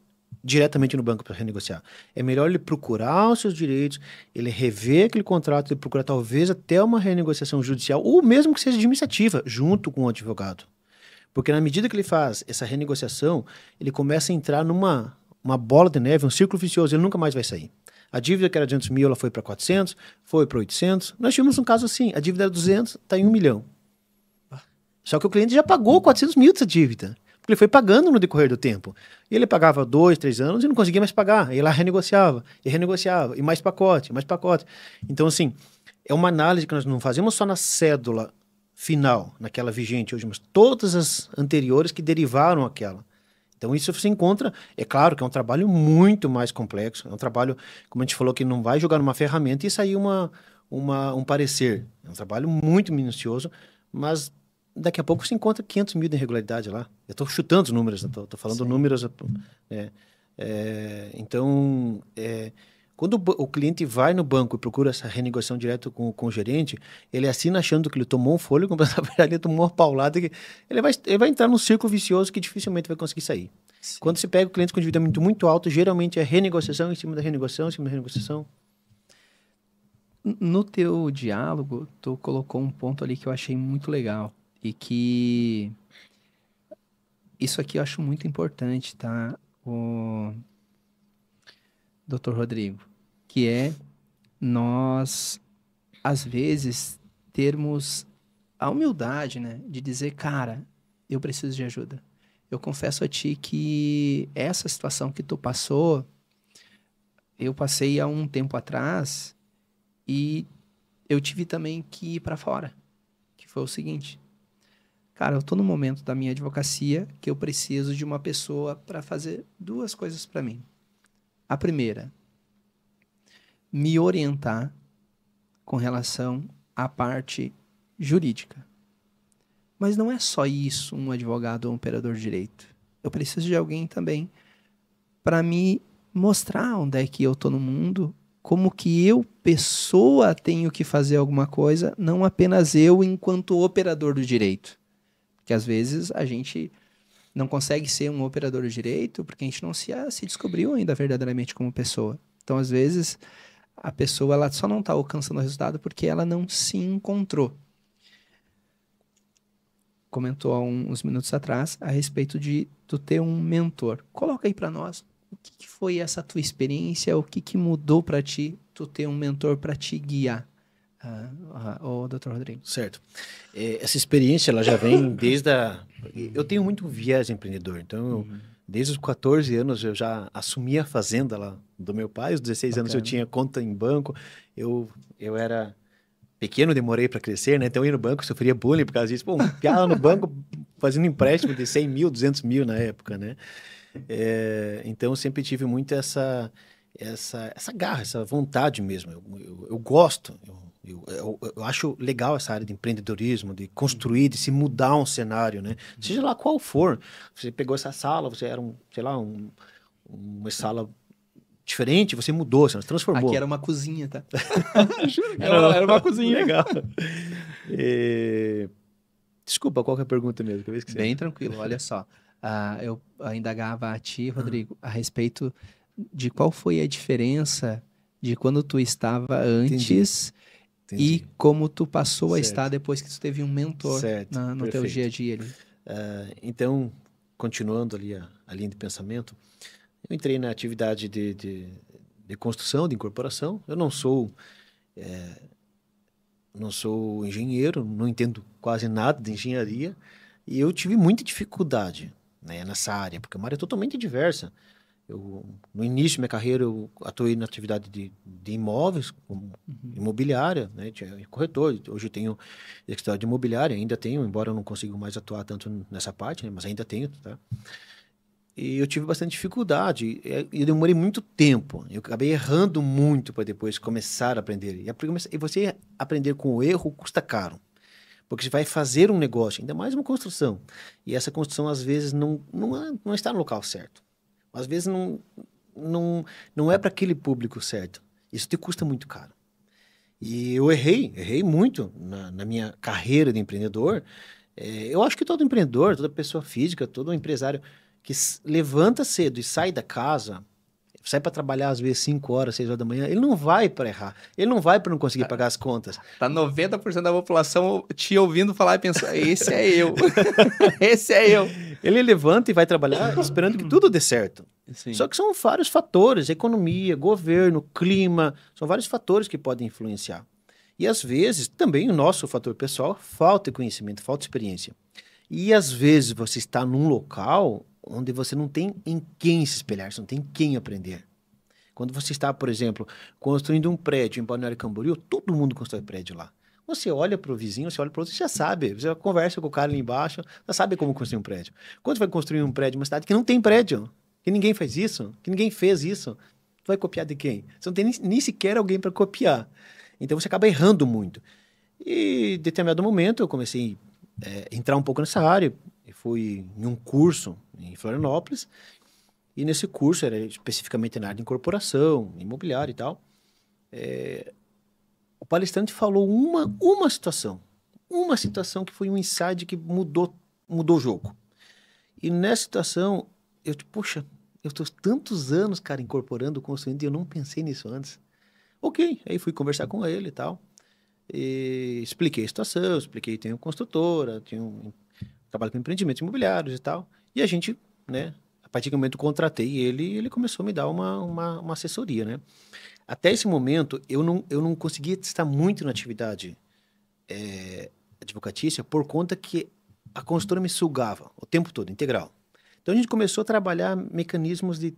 B: diretamente no banco para renegociar. É melhor ele procurar os seus direitos, ele rever aquele contrato, ele procurar talvez até uma renegociação judicial, ou mesmo que seja administrativa, junto com o advogado. Porque na medida que ele faz essa renegociação, ele começa a entrar numa bola de neve, um círculo vicioso, ele nunca mais vai sair. A dívida que era 200 mil, ela foi para 400, foi para 800. Nós tivemos um caso assim, a dívida era 200, está em 1 milhão. Só que o cliente já pagou 400 mil dessa dívida, porque ele foi pagando no decorrer do tempo. E ele pagava 2, 3 anos e não conseguia mais pagar. E lá renegociava, e mais pacote, mais pacote. Então, assim, é uma análise que nós não fazemos só na cédula final, naquela vigente hoje, mas todas as anteriores que derivaram aquela. Então isso você encontra, é claro que é um trabalho muito mais complexo, é um trabalho, como a gente falou, que não vai jogar numa ferramenta e sair um parecer. É um trabalho muito minucioso, mas daqui a pouco você encontra 500 mil de irregularidade lá. Eu estou chutando os números, estou falando números. Então, quando o cliente vai no banco e procura essa renegociação direto com o gerente, ele assina achando que ele tomou um fôlego, mas na verdade ele tomou uma paulada, que ele vai entrar num círculo vicioso que dificilmente vai conseguir sair. Sim. Quando se pega o cliente com endividamento muito alto, geralmente é renegociação em cima da renegociação, em cima da renegociação.
A: No teu diálogo, tu colocou um ponto ali que eu achei muito legal e que isso aqui eu acho muito importante, tá? Dr. Rodrigo, que é nós, às vezes, termos a humildade, né, de dizer, cara, eu preciso de ajuda. Eu confesso a ti que essa situação que tu passou, eu passei há um tempo atrás e eu tive também que ir para fora, que foi o seguinte, cara, eu tô no momento da minha advocacia que eu preciso de uma pessoa para fazer 2 coisas para mim. A primeira, me orientar com relação à parte jurídica. Mas não é só isso um advogado ou um operador de direito. Eu preciso de alguém também para me mostrar onde é que eu estou no mundo, como que eu, pessoa, tenho que fazer alguma coisa, não apenas eu enquanto operador do direito. Porque às vezes a gente não consegue ser um operador de direito porque a gente não se descobriu ainda verdadeiramente como pessoa. Então, às vezes, a pessoa ela só não está alcançando o resultado porque ela não se encontrou. Comentou há uns minutos atrás a respeito de tu ter um mentor. Coloca aí para nós o que foi essa tua experiência, o que mudou para ti tu ter um mentor para te guiar. O Dr. Rodrigo.
B: Certo. Essa experiência ela já vem desde eu tenho muito viés empreendedor, então desde os 14 anos eu já assumi a fazenda lá do meu pai, aos 16 anos eu tinha conta em banco, eu era pequeno, demorei para crescer, né? Então eu ia no banco, sofria bullying por causa disso. Pô, um piada no banco fazendo empréstimo de 100 mil, 200 mil na época, né? Então eu sempre tive muito essa garra, essa vontade mesmo. Eu gosto, eu acho legal essa área de empreendedorismo, de construir, de se mudar um cenário, né? Seja lá qual for. Você pegou essa sala, você era uma sala diferente, você mudou, você transformou.
A: Aqui era uma cozinha, tá? Era uma cozinha.
B: Legal. Desculpa, qual que é a pergunta mesmo?
A: Bem tranquilo, olha só. eu indagava a ti, Rodrigo, a respeito de qual foi a diferença de quando tu estava antes e como tu passou a estar depois que tu teve um mentor no teu dia a dia ali.
B: Então, continuando ali a linha de pensamento, eu entrei na atividade de construção, de incorporação. Eu não sou engenheiro, não entendo quase nada de engenharia, e eu tive muita dificuldade, né, nessa área, porque é uma área totalmente diversa. No início da minha carreira, eu atuei na atividade de imóveis, como imobiliária, né? Tinha corretor. Hoje eu tenho escritório de imobiliária, ainda tenho, embora eu não consiga mais atuar tanto nessa parte, né? Mas ainda tenho, tá? E eu tive bastante dificuldade, e eu demorei muito tempo. Eu acabei errando muito para depois começar a aprender. E você aprender com o erro custa caro, porque você vai fazer um negócio, ainda mais uma construção. E essa construção, às vezes, não está no local certo. Às vezes não é para aquele público certo. Isso te custa muito caro. E eu errei muito na minha carreira de empreendedor. Eu acho que todo empreendedor, toda pessoa física, todo empresário que levanta cedo e sai da casa, sai para trabalhar às vezes 5 horas, 6 horas da manhã, ele não vai para errar. Ele não vai para não conseguir pagar as contas.
A: Tá 90% da população te ouvindo falar e pensando, esse é eu. Esse é eu.
B: Ele levanta e vai trabalhar esperando que tudo dê certo. Sim. Só que são vários fatores, economia, governo, clima, são vários fatores que podem influenciar. E às vezes, também o nosso fator pessoal, falta conhecimento, falta experiência. E às vezes você está num local onde você não tem em quem se espelhar, você não tem quem aprender. Quando você está, por exemplo, construindo um prédio em Balneário Camboriú, todo mundo constrói prédio lá. Você olha para o vizinho, você olha para o outro, você já sabe. Você conversa com o cara ali embaixo, já sabe como construir um prédio. Quando você vai construir um prédio em uma cidade que não tem prédio, que ninguém faz isso, que ninguém fez isso, tu vai copiar de quem? Você não tem nem sequer alguém para copiar. Então você acaba errando muito. E em determinado momento eu comecei a entrar um pouco nessa área. Eu fui em um curso em Florianópolis. E nesse curso, era especificamente na área de incorporação, imobiliária e tal, o palestrante falou uma situação que foi um insight que mudou o jogo. E nessa situação, poxa, eu estou tantos anos, cara, incorporando, construindo, e eu não pensei nisso antes. Ok, aí fui conversar com ele e tal, e expliquei a situação, tenho construtora, trabalho com empreendimentos imobiliários e tal, e a gente, né, a partir do momento que eu contratei ele começou a me dar uma assessoria, né? Até esse momento, eu não conseguia estar muito na atividade advocatícia por conta que a consultora me sugava o tempo todo, integral. Então, a gente começou a trabalhar mecanismos de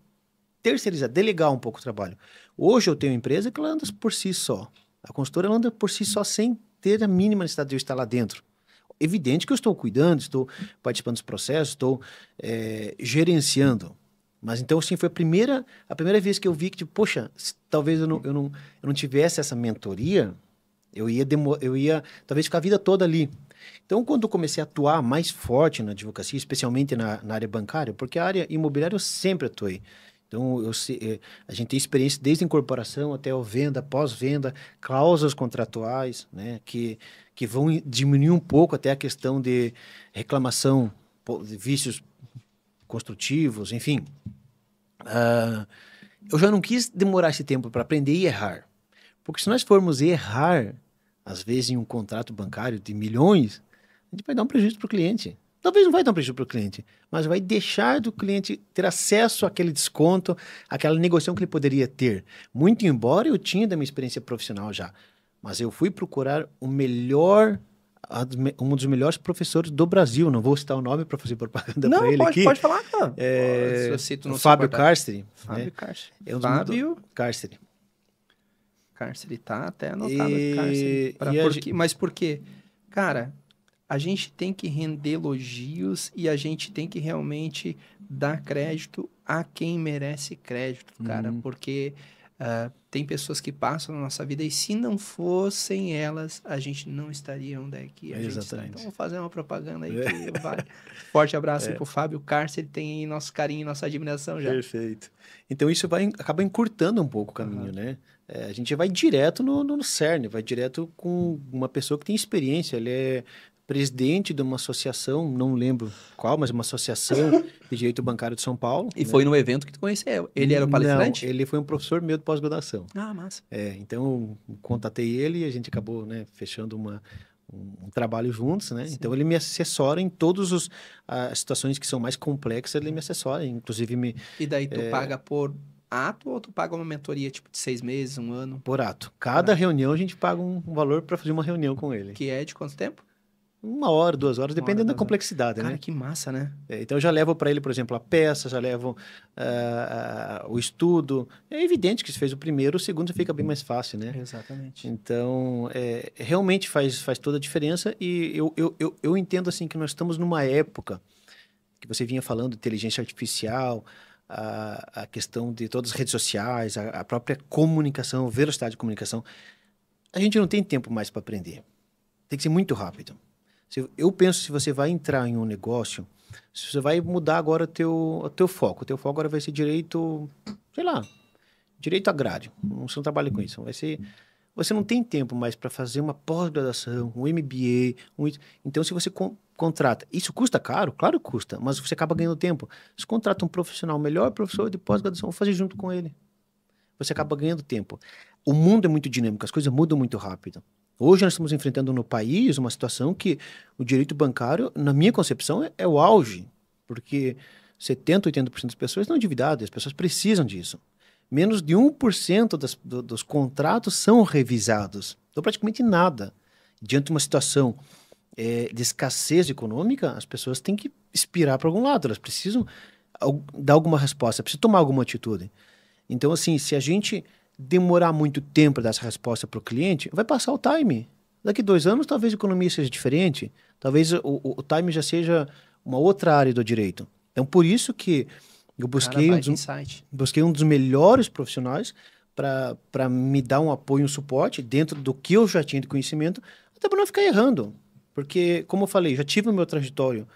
B: terceirizar, delegar um pouco o trabalho. Hoje, eu tenho uma empresa que ela anda por si só. A consultora ela anda por si só sem ter a mínima necessidade de eu estar lá dentro. Evidente que eu estou cuidando, estou participando dos processos, estou gerenciando. Mas então, assim, foi a primeira vez que eu vi que, tipo, poxa, talvez eu não tivesse essa mentoria, eu ia talvez ficar a vida toda ali. Então, quando eu comecei a atuar mais forte na advocacia, especialmente na área bancária, porque a área imobiliária eu sempre atuei. Então, a gente tem experiência desde a incorporação até a venda, pós-venda, cláusulas contratuais, né, que vão diminuir um pouco até a questão de reclamação de vícios construtivos, enfim. Eu já não quis demorar esse tempo para aprender e errar. Porque se nós formos errar, às vezes, em um contrato bancário de milhões, a gente vai dar um prejuízo para o cliente. Talvez não vai dar um prejuízo para o cliente, mas vai deixar do cliente ter acesso àquele desconto, àquela negociação que ele poderia ter. Muito embora eu tinha da minha experiência profissional já, mas eu fui procurar um dos melhores professores do Brasil. Não vou citar o nome para fazer propaganda para ele aqui.
A: Não, pode falar, cara.
B: O Fábio Cárcere.
A: Fábio Cárcere.
B: Fábio Cárcere.
A: Cárcere tá até anotado. Cárcere. Mas por quê? Cara, a gente tem que render elogios e a gente tem que realmente dar crédito a quem merece crédito, cara. Porque tem pessoas que passam na nossa vida e se não fossem elas, a gente não estaria onde é que a gente está. Então, vou fazer uma propaganda aí que vai. Forte abraço aí pro Fábio Cárcere, tem aí nosso carinho e nossa admiração já.
B: Perfeito. Então, isso acaba encurtando um pouco o caminho, né? A gente vai direto no cerne, vai direto com uma pessoa que tem experiência, ele é presidente de uma associação, não lembro qual, mas uma associação de direito bancário de São Paulo.
A: E foi no evento que tu conheceu. Ele era o palestrante?
B: Não, ele foi um professor meu de pós-graduação.
A: Ah, massa.
B: Então, contatei ele e a gente acabou, né, fechando um trabalho juntos, né? Sim. Então, ele me assessora em todas as situações que são mais complexas, ele me assessora, inclusive
A: E daí tu paga por ato ou tu paga uma mentoria, tipo, de 6 meses, 1 ano?
B: Por ato. Cada reunião a gente paga um valor para fazer uma reunião com ele.
A: Que é de quanto tempo?
B: 1 hora, 2 horas, dependendo da complexidade,
A: Cara,
B: né?
A: que massa, né?
B: Então, eu já levo para ele, por exemplo, a peça, já levo o estudo. É evidente que se fez o primeiro, o segundo fica bem mais fácil, né?
A: Exatamente.
B: Então, realmente faz toda a diferença. E eu entendo, assim, que nós estamos numa época que você vinha falando de inteligência artificial, a questão de todas as redes sociais, a própria comunicação, velocidade de comunicação. A gente não tem tempo mais para aprender. Tem que ser muito rápido. Eu penso, se você vai entrar em um negócio, se você vai mudar agora o teu foco. O teu foco agora vai ser direito, sei lá, direito agrário. Você não trabalha com isso. Você não tem tempo mais para fazer uma pós-graduação, um MBA. Então, se você contrata... Isso custa caro? Claro que custa, mas você acaba ganhando tempo. Você contrata um profissional, melhor professor de pós-graduação, fazer junto com ele. Você acaba ganhando tempo. O mundo é muito dinâmico, as coisas mudam muito rápido. Hoje nós estamos enfrentando no país uma situação que o direito bancário, na minha concepção, é o auge. Porque 70%, 80% das pessoas estão endividadas, as pessoas precisam disso. Menos de 1% dos contratos são revisados. Então, praticamente nada. Diante de uma situação de escassez econômica, as pessoas têm que expirar para algum lado. Elas precisam dar alguma resposta, precisam tomar alguma atitude. Então, assim, se a gente demorar muito tempo para dar essa resposta para o cliente, vai passar o time. Daqui 2 anos, talvez a economia seja diferente. Talvez o time já seja uma outra área do direito. Então, por isso que eu busquei um dos melhores profissionais para me dar um apoio, um suporte dentro do que eu já tinha de conhecimento, até para não ficar errando. Porque, como eu falei, já tive no meu trajetório,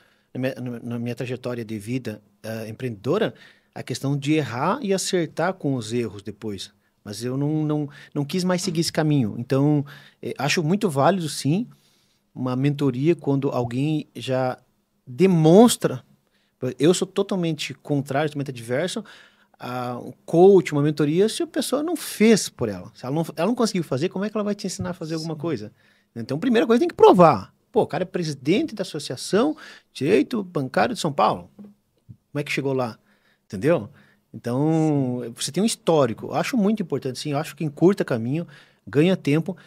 B: na minha trajetória de vida empreendedora, a questão de errar e acertar com os erros depois. Mas eu não quis mais seguir esse caminho. Então, acho muito válido, sim, uma mentoria quando alguém já demonstra. Eu sou totalmente contrário, totalmente adverso a um coach, uma mentoria, se a pessoa não fez por ela. Se ela não conseguiu fazer, como é que ela vai te ensinar a fazer alguma coisa? Então, a primeira coisa, tem que provar. Pô, o cara é presidente da Associação Direito Bancário de São Paulo. Como é que chegou lá? Entendeu? Então, você tem um histórico. Eu acho muito importante, sim. Eu acho que encurta caminho, ganha tempo.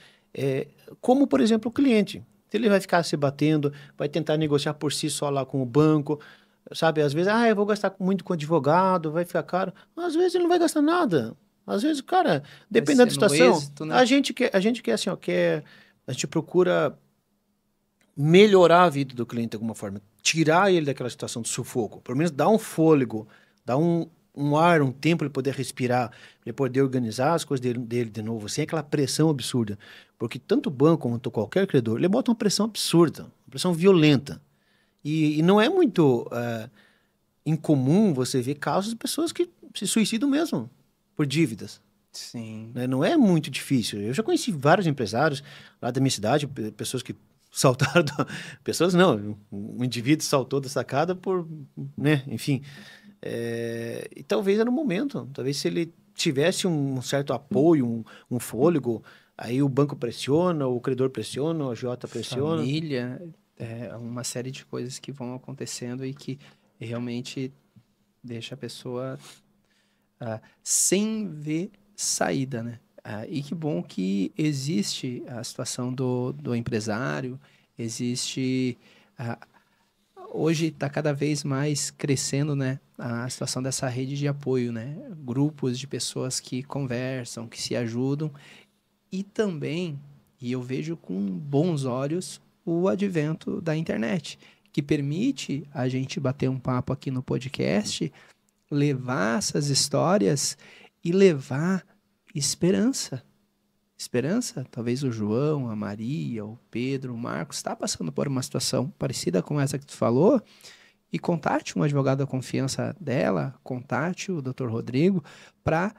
B: Como, por exemplo, o cliente. Ele vai ficar se batendo, vai tentar negociar por si só lá com o banco, sabe? Às vezes, eu vou gastar muito com advogado, vai ficar caro. Às vezes ele não vai gastar nada. Às vezes, cara, depende da situação. Êxito, né? A gente quer assim, ó, a gente procura melhorar a vida do cliente de alguma forma, tirar ele daquela situação de sufoco, pelo menos dar um fôlego, dar um ar, um tempo, ele poder respirar, ele poder organizar as coisas dele de novo, sem aquela pressão absurda. Porque tanto o banco quanto qualquer credor, ele bota uma pressão absurda, uma pressão violenta. E não é muito incomum você ver casos de pessoas que se suicidam mesmo por dívidas.
A: Sim.
B: Né? Não é muito difícil. Eu já conheci vários empresários lá da minha cidade, pessoas que saltaram... Pessoas não, um indivíduo saltou da sacada por... né? Enfim... e talvez era o momento. Talvez se ele tivesse um certo apoio, um fôlego, aí o banco pressiona, o credor pressiona, o agiota pressiona.
A: Família, uma série de coisas que vão acontecendo e que realmente deixa a pessoa sem ver saída, né? E que bom que existe a situação do empresário, existe... Hoje está cada vez mais crescendo, né, a situação dessa rede de apoio, né? Grupos de pessoas que conversam, que se ajudam. E também, e eu vejo com bons olhos, o advento da internet, que permite a gente bater um papo aqui no podcast, levar essas histórias e levar esperança. Esperança, talvez o João, a Maria, o Pedro, o Marcos está passando por uma situação parecida com essa que tu falou, e contate um advogado da confiança dela, contate o Dr. Rodrigo, para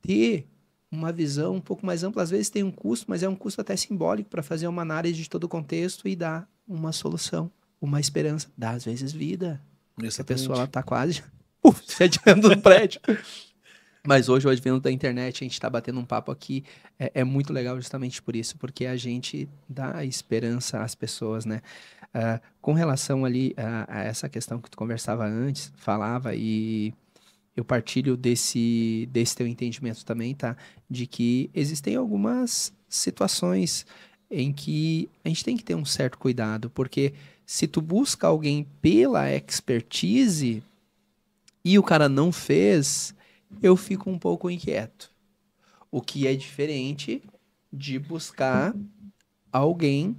A: ter uma visão um pouco mais ampla. Às vezes tem um custo, mas é um custo até simbólico para fazer uma análise de todo o contexto e dar uma solução, uma esperança, dá às vezes vida.
B: Exatamente.
A: A pessoa ela tá quase se adiando no prédio. Mas hoje, o advento da internet, a gente está batendo um papo aqui, é muito legal justamente por isso, porque a gente dá esperança às pessoas, né? Com relação ali a essa questão que tu conversava antes, falava, e eu partilho desse teu entendimento também, tá? De que existem algumas situações em que a gente tem que ter um certo cuidado, porque se tu busca alguém pela expertise e o cara não fez, eu fico um pouco inquieto. O que é diferente de buscar alguém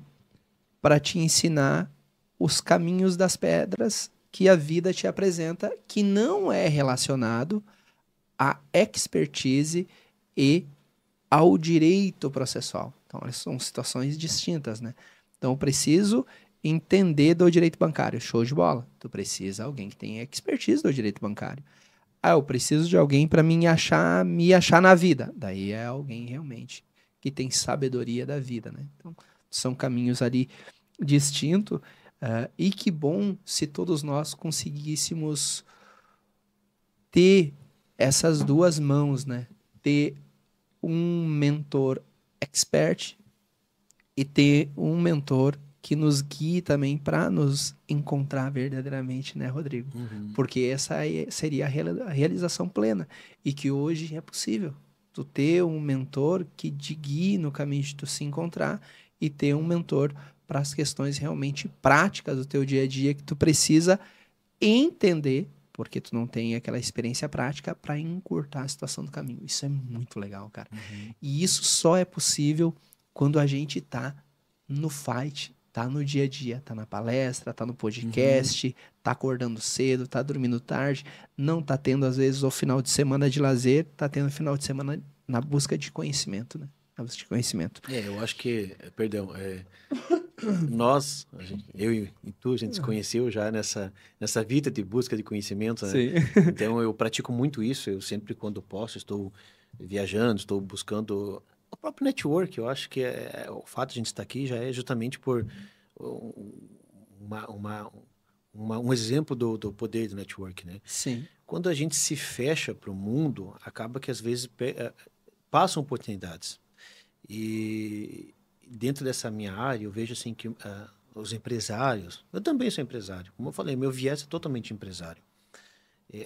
A: para te ensinar os caminhos das pedras que a vida te apresenta, que não é relacionado à expertise e ao direito processual. Então, elas são situações distintas, né? Então, eu preciso entender do direito bancário. Show de bola. Tu precisa de alguém que tenha expertise do direito bancário. Eu preciso de alguém para me achar na vida. Daí é alguém realmente que tem sabedoria da vida, né? Então, são caminhos ali distintos. E que bom se todos nós conseguíssemos ter essas duas mãos, né? Ter um mentor expert e ter um mentor que nos guie também para nos encontrar verdadeiramente, né, Rodrigo?
B: Uhum.
A: Porque essa seria a realização plena e que hoje é possível. Tu ter um mentor que te guie no caminho de tu se encontrar e ter um mentor para as questões realmente práticas do teu dia a dia que tu precisa entender, porque tu não tem aquela experiência prática para encurtar a situação do caminho. Isso é muito legal, cara.
B: Uhum.
A: E isso só é possível quando a gente tá no fight, tá no dia a dia, tá na palestra, tá no podcast, tá acordando cedo, tá dormindo tarde, não tá tendo às vezes o final de semana de lazer, tá tendo o final de semana na busca de conhecimento, né? Na busca de conhecimento.
B: Eu acho que, perdão, nós, eu e tu, a gente se conheceu já nessa vida de busca de conhecimento, né?
A: Sim.
B: Então, eu pratico muito isso. Eu sempre, quando posso, estou viajando, estou buscando o próprio network. Eu acho que o fato de a gente estar aqui já é justamente por um exemplo do poder do network, né?
A: Sim.
B: Quando a gente se fecha para o mundo, acaba que, às vezes, passam oportunidades. E dentro dessa minha área, eu vejo assim que os empresários, eu também sou empresário, como eu falei, meu viés é totalmente empresário.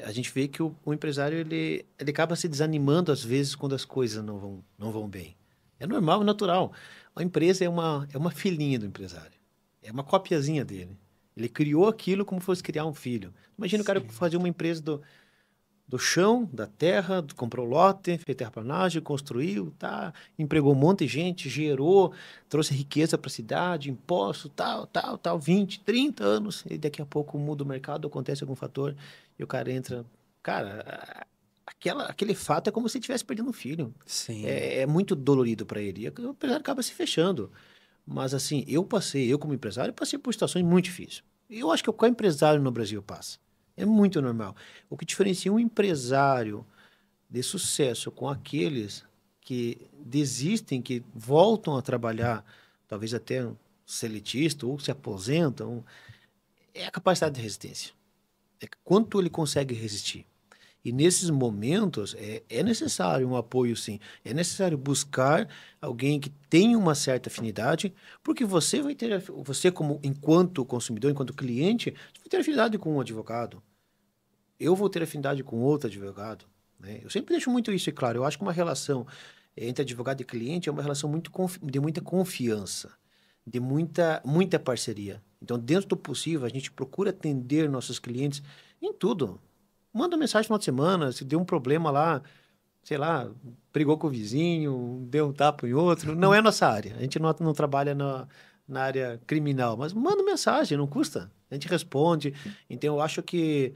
B: A gente vê que o empresário ele acaba se desanimando às vezes quando as coisas não vão bem. É normal, é natural. A empresa é uma filhinha do empresário, é uma copiazinha dele. Ele criou aquilo como se fosse criar um filho. Imagina o cara fazer uma empresa do chão, da terra, comprou lote, fez terraplanagem, construiu, empregou um monte de gente, gerou, trouxe riqueza para a cidade, imposto, tal, 20, 30 anos, e daqui a pouco muda o mercado, acontece algum fator, e o cara entra... Cara, aquele fato é como se ele estivesse perdendo um filho.
A: Sim.
B: É muito dolorido para ele, e o empresário acaba se fechando. Mas assim, eu como empresário, passei por situações muito difíceis. Eu acho que qualquer empresário no Brasil passa. É muito normal. O que diferencia um empresário de sucesso com aqueles que desistem, que voltam a trabalhar, talvez até seletista ou se aposentam, é a capacidade de resistência. É quanto ele consegue resistir. E nesses momentos é necessário um apoio, sim. É necessário buscar alguém que tenha uma certa afinidade, porque você vai ter, enquanto consumidor, enquanto cliente, você vai ter afinidade com um advogado. Eu vou ter afinidade com outro advogado, né? Eu sempre deixo muito isso claro. Eu acho que uma relação entre advogado e cliente é uma relação de muita confiança, de muita parceria. Então, dentro do possível, a gente procura atender nossos clientes em tudo. Manda mensagem no final de semana, se deu um problema lá, sei lá, brigou com o vizinho, deu um tapa em outro. Não é nossa área. A gente não trabalha na área criminal, mas manda mensagem, não custa. A gente responde. Então, eu acho que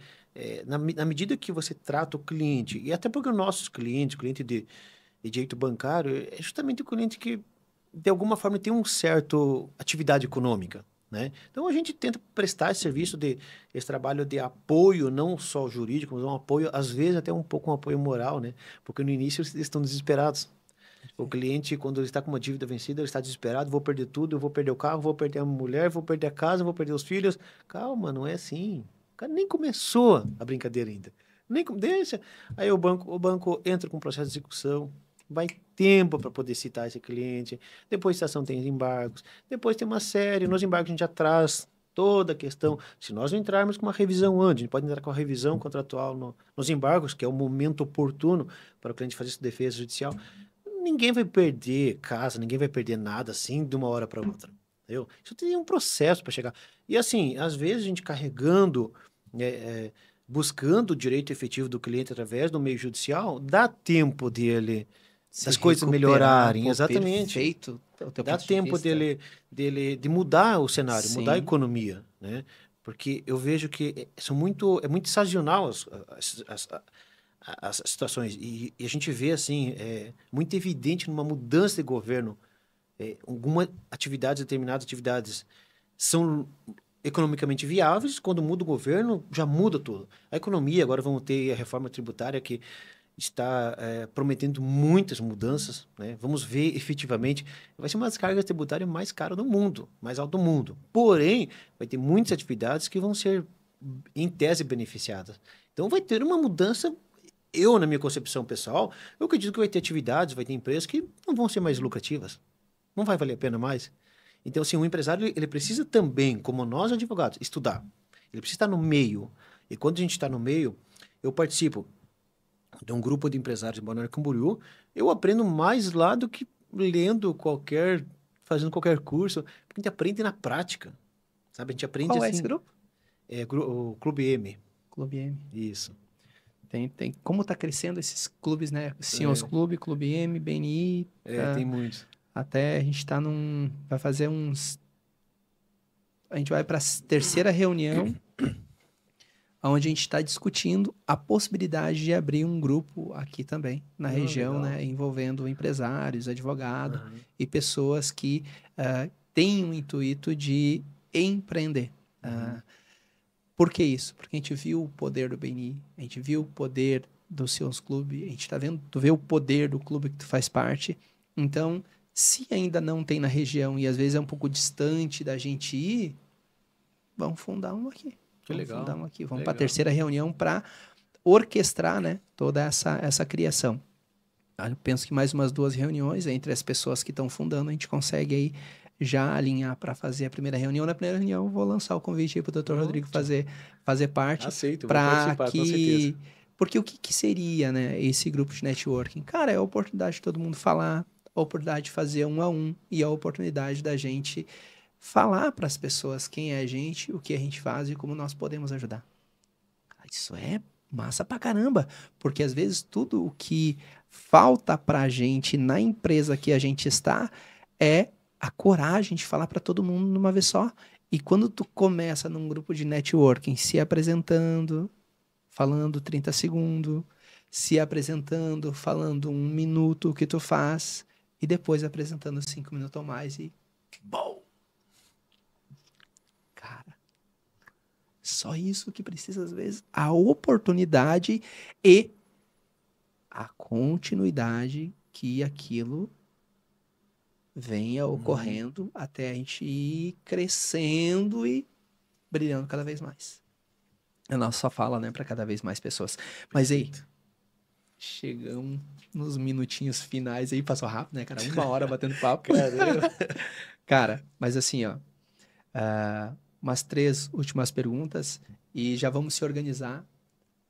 B: na medida que você trata o cliente, e até porque os nossos clientes, cliente de direito bancário, é justamente o cliente que, de alguma forma, tem uma certa atividade econômica, né? Então, a gente tenta prestar esse serviço, esse trabalho de apoio, não só jurídico, mas um apoio, às vezes, até um pouco um apoio moral, né? Porque no início eles estão desesperados. O cliente, quando ele está com uma dívida vencida, ele está desesperado, vou perder tudo, eu vou perder o carro, vou perder a mulher, vou perder a casa, vou perder os filhos. Calma, não é assim. O cara nem começou a brincadeira ainda. Deixa. Aí o banco entra com o processo de execução, vai tempo para poder citar esse cliente. Depois a estação tem embargos, depois tem uma série, nos embargos a gente já traz toda a questão. Se nós não entrarmos com uma revisão antes, a gente pode entrar com a revisão contratual nos embargos, que é o momento oportuno para o cliente fazer sua defesa judicial. Ninguém vai perder casa, ninguém vai perder nada assim de uma hora para outra. Entendeu? Isso tem um processo para chegar. E assim, às vezes a gente carregando, buscando o direito efetivo do cliente através do meio judicial, dá tempo dele das coisas melhorarem.
A: Pô,
B: exatamente.
A: Perfeito.
B: Dá tempo de mudar o cenário,
A: Sim.
B: mudar a economia, né? Porque eu vejo que é muito sazonal as situações. E a gente vê, assim, muito evidente numa mudança de governo. Algumas determinadas atividades são economicamente viáveis. Quando muda o governo, já muda tudo. A economia, agora vamos ter a reforma tributária que está prometendo muitas mudanças, né? Vamos ver efetivamente. Vai ser uma das cargas tributárias mais caras do mundo, mais alta do mundo. Porém, vai ter muitas atividades que vão ser, em tese, beneficiadas. Então, vai ter uma mudança. Eu, na minha concepção pessoal, eu acredito que vai ter atividades, vai ter empresas que não vão ser mais lucrativas. Não vai valer a pena mais. Então, assim, o empresário, ele precisa também, como nós advogados, estudar. Ele precisa estar no meio. E quando a gente está no meio, eu participo de um grupo de empresários de Balneário Camboriú, eu aprendo mais lá do que fazendo qualquer curso, porque a gente aprende na prática, sabe? A gente aprende
A: Qual
B: assim...
A: é esse grupo?
B: O Clube M.
A: Clube M.
B: Isso.
A: Como tá crescendo esses clubes, né? Senhores Clube, Clube M, BNI.
B: Tem muitos.
A: Até a gente tá vai fazer uns... A gente vai para a terceira reunião onde a gente está discutindo a possibilidade de abrir um grupo aqui também, na região, né, envolvendo empresários, advogados e pessoas que têm o intuito de empreender. Por que isso? Porque a gente viu o poder do BNI, a gente viu o poder do Seus Clube, a gente vê o poder do clube que tu faz parte. Então, se ainda não tem na região e às vezes é um pouco distante da gente ir, vamos fundar um aqui. Vamos para a terceira reunião para orquestrar, né, toda essa criação. Eu penso que mais umas 2 reuniões entre as pessoas que estão fundando, a gente consegue aí já alinhar para fazer a primeira reunião. Na primeira reunião, eu vou lançar o convite para o Dr. Rodrigo fazer parte.
B: Aceito, vou participar, com certeza.
A: Porque o que seria, né, esse grupo de networking? Cara, é a oportunidade de todo mundo falar, a oportunidade de fazer 1 a 1 e a oportunidade da gente falar para as pessoas quem é a gente, o que a gente faz e como nós podemos ajudar. Isso é massa pra caramba, porque às vezes tudo o que falta pra gente na empresa que a gente está é a coragem de falar para todo mundo numa vez só. E quando tu começa num grupo de networking se apresentando, falando 30 segundos, se apresentando, falando 1 minuto o que tu faz, e depois apresentando 5 minutos ou mais e... Bom! Cara, só isso que precisa às vezes. A oportunidade e a continuidade que aquilo venha ocorrendo até a gente ir crescendo e brilhando cada vez mais. A nossa só fala, né, para cada vez mais pessoas. Mas aí, chegamos nos minutinhos finais aí, passou rápido, né, cara? 1 hora batendo papo. Cara, mas assim, ó, umas 3 últimas perguntas e já vamos se organizar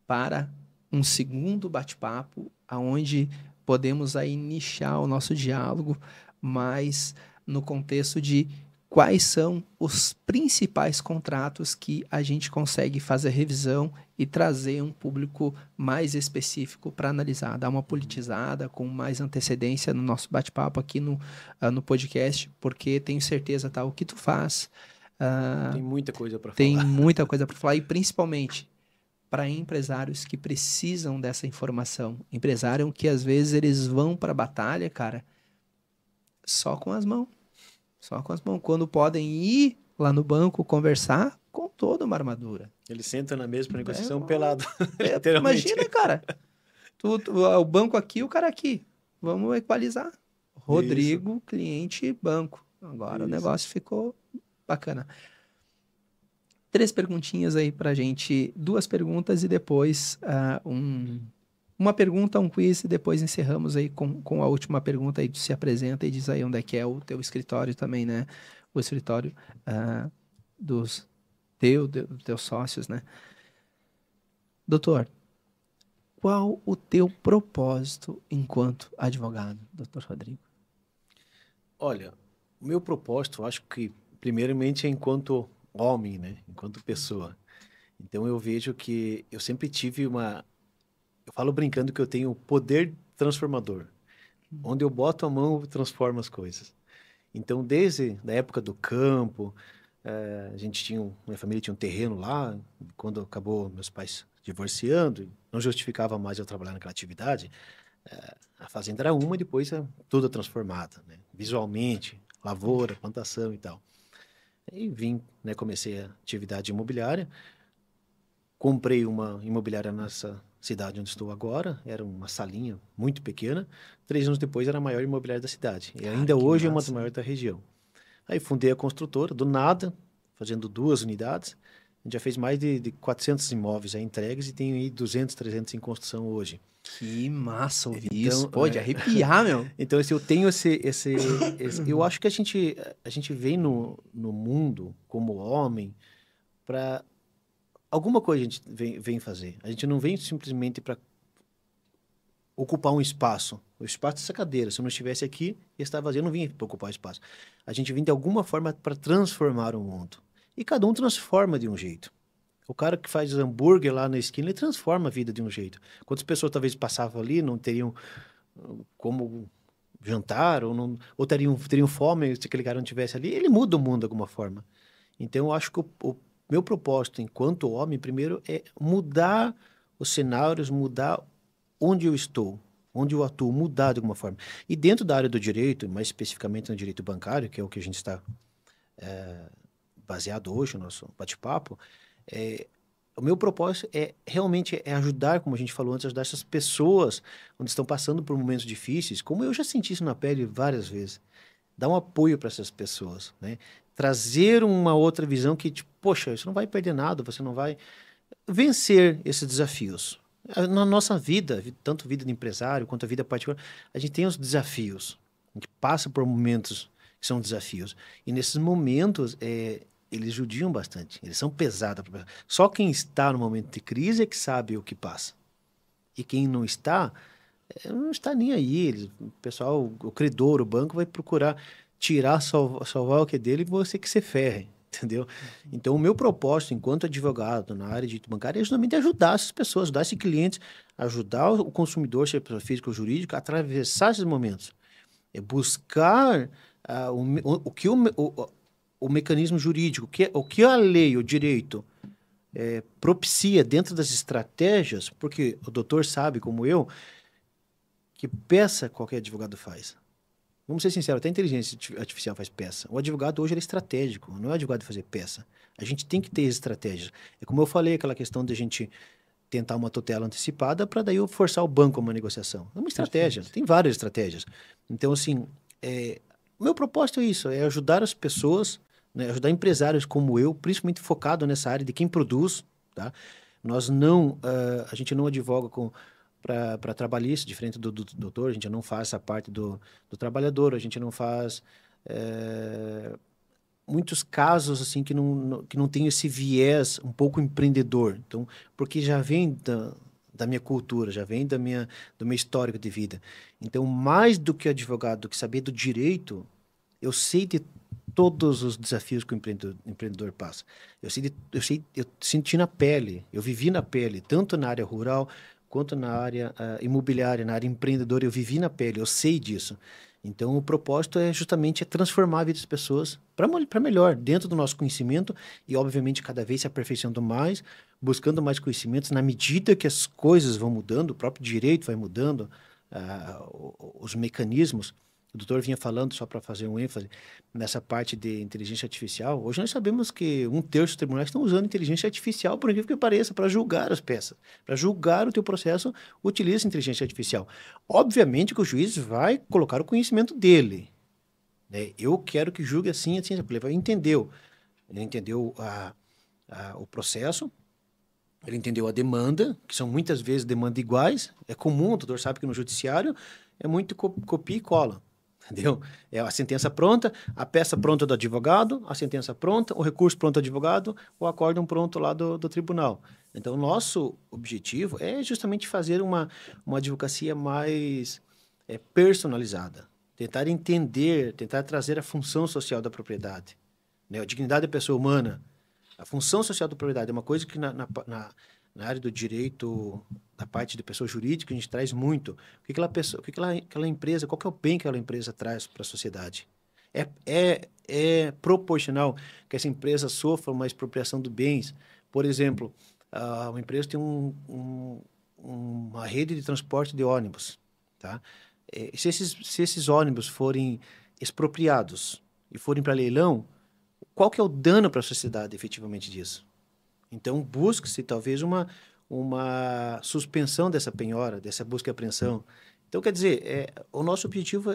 A: para um segundo bate-papo, aonde podemos aí nichar o nosso diálogo, mas no contexto de quais são os principais contratos que a gente consegue fazer revisão e trazer um público mais específico para analisar, dar uma politizada com mais antecedência no nosso bate-papo aqui no podcast, porque tenho certeza, tá, o que tu faz...
B: tem muita coisa para falar.
A: Tem muita coisa para falar e principalmente para empresários que precisam dessa informação. Empresário que às vezes eles vão para a batalha, cara, só com as mãos. Só com as mãos. Quando podem ir lá no banco conversar com toda uma armadura.
B: Eles sentam na mesa para negociação pelado.
A: Imagina, cara. O banco aqui, o cara aqui. Vamos equalizar. Rodrigo, isso. Cliente, banco. Agora isso. O negócio ficou bacana. 3 perguntinhas aí pra gente, 2 perguntas e depois uma pergunta, um quiz, e depois encerramos aí com a última pergunta aí, tu se apresenta e diz aí onde é que é o teu escritório também, né? O escritório dos teus sócios, né? Doutor, qual o teu propósito enquanto advogado, doutor Rodrigo?
B: Olha, o meu propósito, eu acho que primeiramente é enquanto homem, né? Enquanto pessoa. Então eu vejo que eu sempre tive eu falo brincando que eu tenho poder transformador. Onde eu boto a mão, eu transformo as coisas. Então, desde a época do campo, minha família tinha um terreno lá, quando acabou meus pais divorciando, não justificava mais eu trabalhar naquela atividade, a fazenda era uma e depois toda transformada, né? Visualmente, lavoura, plantação e tal. Aí né, comecei a atividade imobiliária, comprei uma imobiliária nessa cidade onde estou agora, era uma salinha muito pequena, 3 anos depois era a maior imobiliária da cidade, e ainda hoje é uma das maiores da região. Aí fundei a construtora, do nada, fazendo 2 unidades, a gente já fez mais de 400 imóveis aí entregues e tem aí 200, 300 em construção hoje.
A: Que massa ouvir isso, pode arrepiar, meu.
B: Então, eu tenho eu acho que a gente vem no mundo como homem para alguma coisa a gente vem fazer. A gente não vem simplesmente para ocupar um espaço. O espaço dessa cadeira, se eu não estivesse aqui, ia estar vazio, eu não vim para ocupar o espaço. A gente vem de alguma forma para transformar o mundo. E cada um transforma de um jeito. O cara que faz hambúrguer lá na esquina, ele transforma a vida de um jeito. Quantas pessoas talvez passavam ali, não teriam como jantar, ou teriam fome se aquele cara não estivesse ali, ele muda o mundo de alguma forma. Então, eu acho que o meu propósito enquanto homem, primeiro, é mudar os cenários, mudar onde eu estou, onde eu atuo, mudar de alguma forma. E dentro da área do direito, mais especificamente no direito bancário, que é o que a gente está baseado hoje, o nosso bate-papo, o meu propósito realmente ajudar, como a gente falou antes, ajudar essas pessoas onde estão passando por momentos difíceis, como eu já senti isso na pele várias vezes. Dar um apoio para essas pessoas, né? Trazer uma outra visão que, tipo, poxa, você não vai perder nada, você não vai vencer esses desafios. Na nossa vida, tanto vida de empresário quanto a vida particular, a gente tem os desafios. A gente passa por momentos que são desafios. E nesses momentos, eles judiam bastante, eles são pesados. Só quem está no momento de crise é que sabe o que passa. E quem não está nem aí. O pessoal, o credor, o banco vai procurar tirar, salvar o que é dele e você que se ferre, entendeu? Então, o meu propósito, enquanto advogado na área de direito bancário, é justamente ajudar essas pessoas, ajudar esses clientes, ajudar o consumidor, seja pessoa física ou jurídica, a atravessar esses momentos. É buscar o mecanismo jurídico, o que a lei, o direito, propicia dentro das estratégias, porque o doutor sabe, como eu, que peça qualquer advogado faz. Vamos ser sinceros, até a inteligência artificial faz peça. O advogado hoje é estratégico, não é o advogado fazer peça. A gente tem que ter estratégias. É como eu falei, aquela questão de a gente tentar uma tutela antecipada para daí eu forçar o banco a uma negociação. É uma estratégia, tem várias estratégias. Então, assim, o meu propósito é isso, é ajudar as pessoas, né, ajudar empresários como eu, principalmente focado nessa área de quem produz, tá? A gente não advoga para trabalhista, diferente do doutor, a gente não faz essa parte do trabalhador, a gente não faz muitos casos assim que não tem esse viés um pouco empreendedor. Então, porque já vem da minha cultura, já vem do meu histórico de vida. Então, mais do que advogado, do que saber do direito, eu sei de todos os desafios que o empreendedor passa. Eu senti na pele, eu vivi na pele, tanto na área rural quanto na área imobiliária, na área empreendedora, eu vivi na pele, eu sei disso. Então, o propósito é justamente transformar a vida das pessoas para melhor, dentro do nosso conhecimento e, obviamente, cada vez se aperfeiçoando mais, buscando mais conhecimentos na medida que as coisas vão mudando, o próprio direito vai mudando, os mecanismos. o doutor vinha falando, só para fazer um ênfase, nessa parte de inteligência artificial, hoje nós sabemos que 1/3 dos tribunais estão usando inteligência artificial, por incrível que pareça, para julgar as peças. Para julgar o teu processo, utiliza inteligência artificial. Obviamente que o juiz vai colocar o conhecimento dele. Né? Eu quero que julgue assim, assim, ele vai entendeu. Ele entendeu o processo, ele entendeu a demanda, que são muitas vezes demandas iguais. É comum, o doutor sabe que no judiciário é muito copia e cola. Entendeu? É a sentença pronta, a peça pronta do advogado, a sentença pronta, o recurso pronto do advogado, o acórdão pronto lá do tribunal. Então, o nosso objetivo é justamente fazer uma advocacia mais personalizada. Tentar entender, tentar trazer a função social da propriedade. Né? A dignidade da pessoa humana. A função social da propriedade é uma coisa que na área do direito, da parte de pessoa jurídica, a gente traz muito. O que aquela empresa, qual que é o bem que aquela empresa traz para a sociedade? É proporcional que essa empresa sofra uma expropriação de bens. Por exemplo, uma empresa tem uma rede de transporte de ônibus. Tá? Se esses ônibus forem expropriados e forem para leilão, qual que é o dano para a sociedade efetivamente disso? Então, busca-se talvez uma suspensão dessa penhora, dessa busca e apreensão. Então, quer dizer, o nosso objetivo,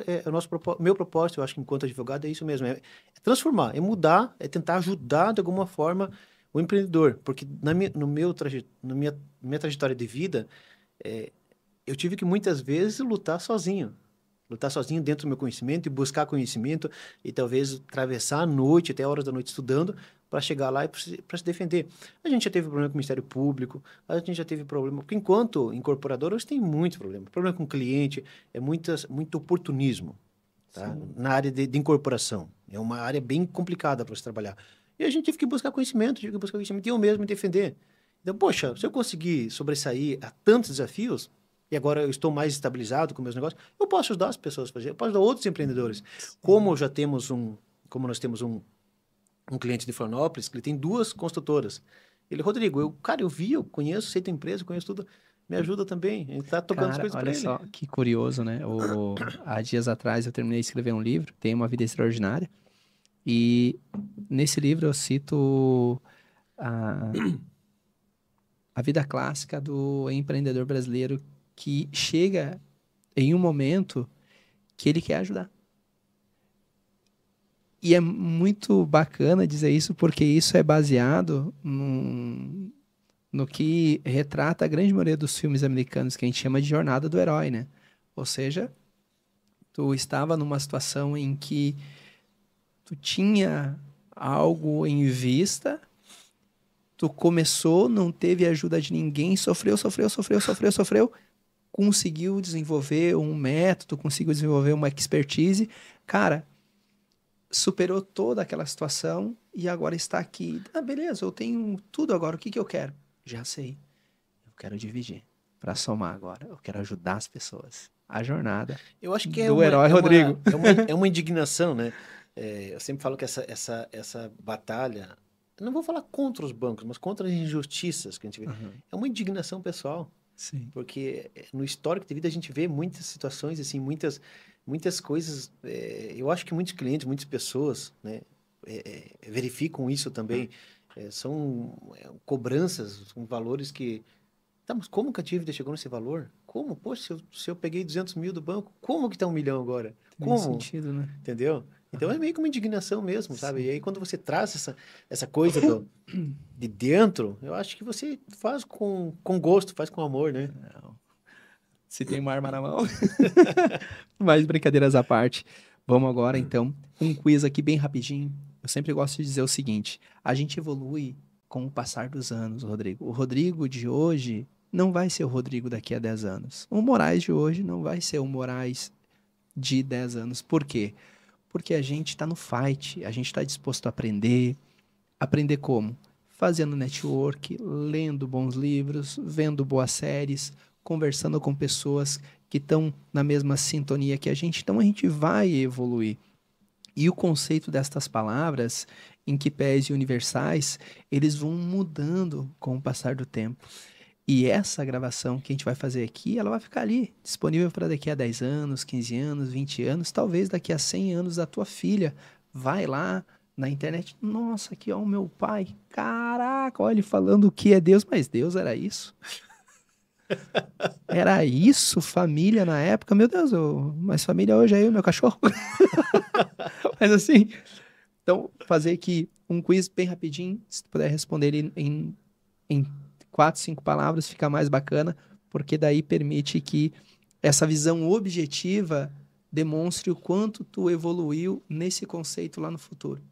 B: meu propósito, eu acho que enquanto advogado, é isso mesmo, é transformar, é mudar, é tentar ajudar de alguma forma o empreendedor. Porque na minha trajetória de vida, eu tive que muitas vezes lutar sozinho dentro do meu conhecimento e buscar conhecimento e talvez atravessar a noite, até horas da noite estudando, para chegar lá e para se defender. A gente já teve problema com o Ministério Público, a gente já teve problema, porque enquanto incorporador, hoje tem muito problema. Problema com o cliente, muito oportunismo, tá? Na área de incorporação. É uma área bem complicada para se trabalhar. E a gente teve que buscar conhecimento, e eu mesmo me defender. Então, poxa, se eu conseguir sobressair a tantos desafios, e agora eu estou mais estabilizado com meus negócios, eu posso ajudar as pessoas a fazer, eu posso ajudar outros empreendedores. Como nós temos um cliente de Florianópolis, que ele tem 2 construtoras. Ele, Rodrigo, eu conheço, sei tua empresa, conheço tudo, me ajuda também. A gente está tocando as coisas para ele.
A: Olha só, que curioso, né? Há dias atrás eu terminei de escrever um livro, Tem uma Vida Extraordinária, e nesse livro eu cito a vida clássica do empreendedor brasileiro que chega em um momento que ele quer ajudar. E é muito bacana dizer isso, porque isso é baseado no que retrata a grande maioria dos filmes americanos, que a gente chama de jornada do herói, né? Ou seja, tu estava numa situação em que tu tinha algo em vista, tu começou, não teve ajuda de ninguém, sofreu, conseguiu desenvolver um método, conseguiu desenvolver uma expertise, cara, superou toda aquela situação e agora está aqui. Ah, beleza, eu tenho tudo agora, o que eu quero? Já sei, eu quero dividir, para somar agora, eu quero ajudar as pessoas. A jornada
B: eu acho que
A: do herói, Rodrigo.
B: É uma indignação, né? Eu sempre falo que essa batalha, eu não vou falar contra os bancos, mas contra as injustiças que a gente vê. É uma indignação pessoal.
A: Sim.
B: Porque no histórico de vida a gente vê muitas situações, assim, muitas coisas. Eu acho que muitos clientes, muitas pessoas, né, verificam isso também. São cobranças com valores que... Tá, mas como que a dívida chegou nesse valor? Como? Poxa, se eu peguei 200 mil do banco, como que tá 1 milhão agora? Como?
A: Tem sentido, né?
B: Entendeu? Então é meio que uma indignação mesmo, sabe?
A: Sim.
B: E aí quando você traz essa coisa de dentro, eu acho que você faz com gosto, faz com amor, né?
A: Não. Se tem uma arma na mão. Mas brincadeiras à parte. Vamos agora, então, um quiz aqui bem rapidinho. Eu sempre gosto de dizer o seguinte: a gente evolui com o passar dos anos, Rodrigo. O Rodrigo de hoje não vai ser o Rodrigo daqui a 10 anos. O Moraes de hoje não vai ser o Moraes de 10 anos. Por quê? Porque a gente está no fight, a gente está disposto a aprender. Aprender como? Fazendo network, lendo bons livros, vendo boas séries, conversando com pessoas que estão na mesma sintonia que a gente. Então a gente vai evoluir. E o conceito destas palavras, em que pese universais, eles vão mudando com o passar do tempo. E essa gravação que a gente vai fazer aqui, ela vai ficar ali, disponível para daqui a 10 anos, 15 anos, 20 anos, talvez daqui a 100 anos a tua filha vai lá na internet, nossa, aqui ó, o meu pai, caraca, olha ele falando o que é Deus, mas Deus era isso? Era isso, família na época? Meu Deus, mas família hoje é eu e meu cachorro. Mas assim, então fazer aqui um quiz bem rapidinho, se tu puder responder ele em 4, 5 palavras, fica mais bacana, porque daí permite que essa visão objetiva demonstre o quanto tu evoluiu nesse conceito lá no futuro.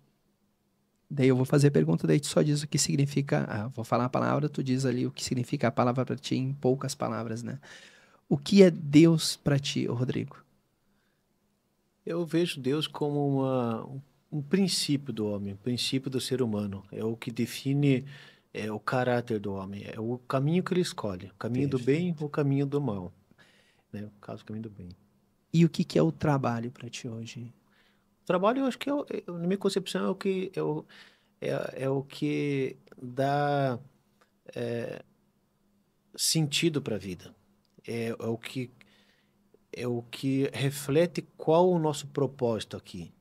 A: Daí eu vou fazer a pergunta, daí tu só diz o que significa, vou falar a palavra, tu diz ali o que significa a palavra para ti em poucas palavras, né? O que é Deus para ti, Rodrigo?
B: Eu vejo Deus como um princípio do homem, um princípio do ser humano. É o que define o caráter do homem, é o caminho que ele escolhe, o caminho do bem ou o caminho do mal, né? No caso, o caminho do bem.
A: E o que é o trabalho para ti hoje?
B: O trabalho, eu acho que, na minha concepção, é o que dá sentido para a vida. É o que reflete qual o nosso propósito aqui.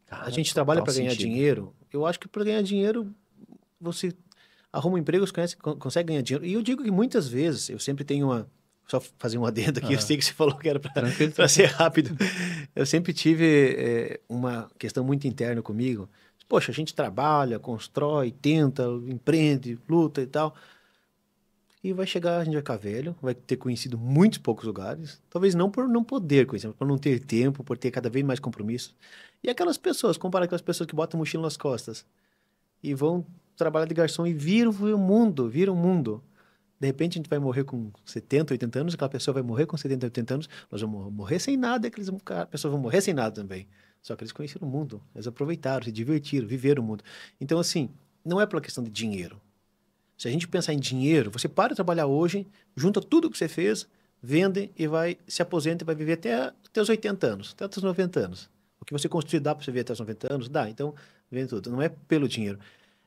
A: Cara,
B: A gente trabalha para ganhar
A: sentido.
B: dinheiro. Eu acho que para ganhar dinheiro, você arruma um emprego, você consegue ganhar dinheiro. E eu digo que muitas vezes, eu sempre tenho só fazer um adendo aqui, eu sei que você falou que era para ser rápido. Eu sempre tive uma questão muito interna comigo. Poxa, a gente trabalha, constrói, tenta, empreende, luta e tal. E vai chegar, a gente vai ficar velho, vai ter conhecido muitos poucos lugares. Talvez não por não poder conhecer, mas por não ter tempo, por ter cada vez mais compromissos. E aquelas pessoas, compara aquelas pessoas que botam mochila nas costas e vão trabalhar de garçom e viram o mundo, viram o mundo. De repente a gente vai morrer com 70, 80 anos, aquela pessoa vai morrer com 70, 80 anos, nós vamos morrer sem nada, aquelas pessoas vão morrer sem nada também. Só que eles conheceram o mundo, eles aproveitaram, se divertiram, viveram o mundo. Então, assim, não é pela questão de dinheiro. Se a gente pensar em dinheiro, você para de trabalhar hoje, junta tudo que você fez, vende e vai se aposenta e vai viver até os 80 anos, até os 90 anos. O que você construir dá para você viver até os 90 anos? Dá. Então, vende tudo. Não é pelo dinheiro.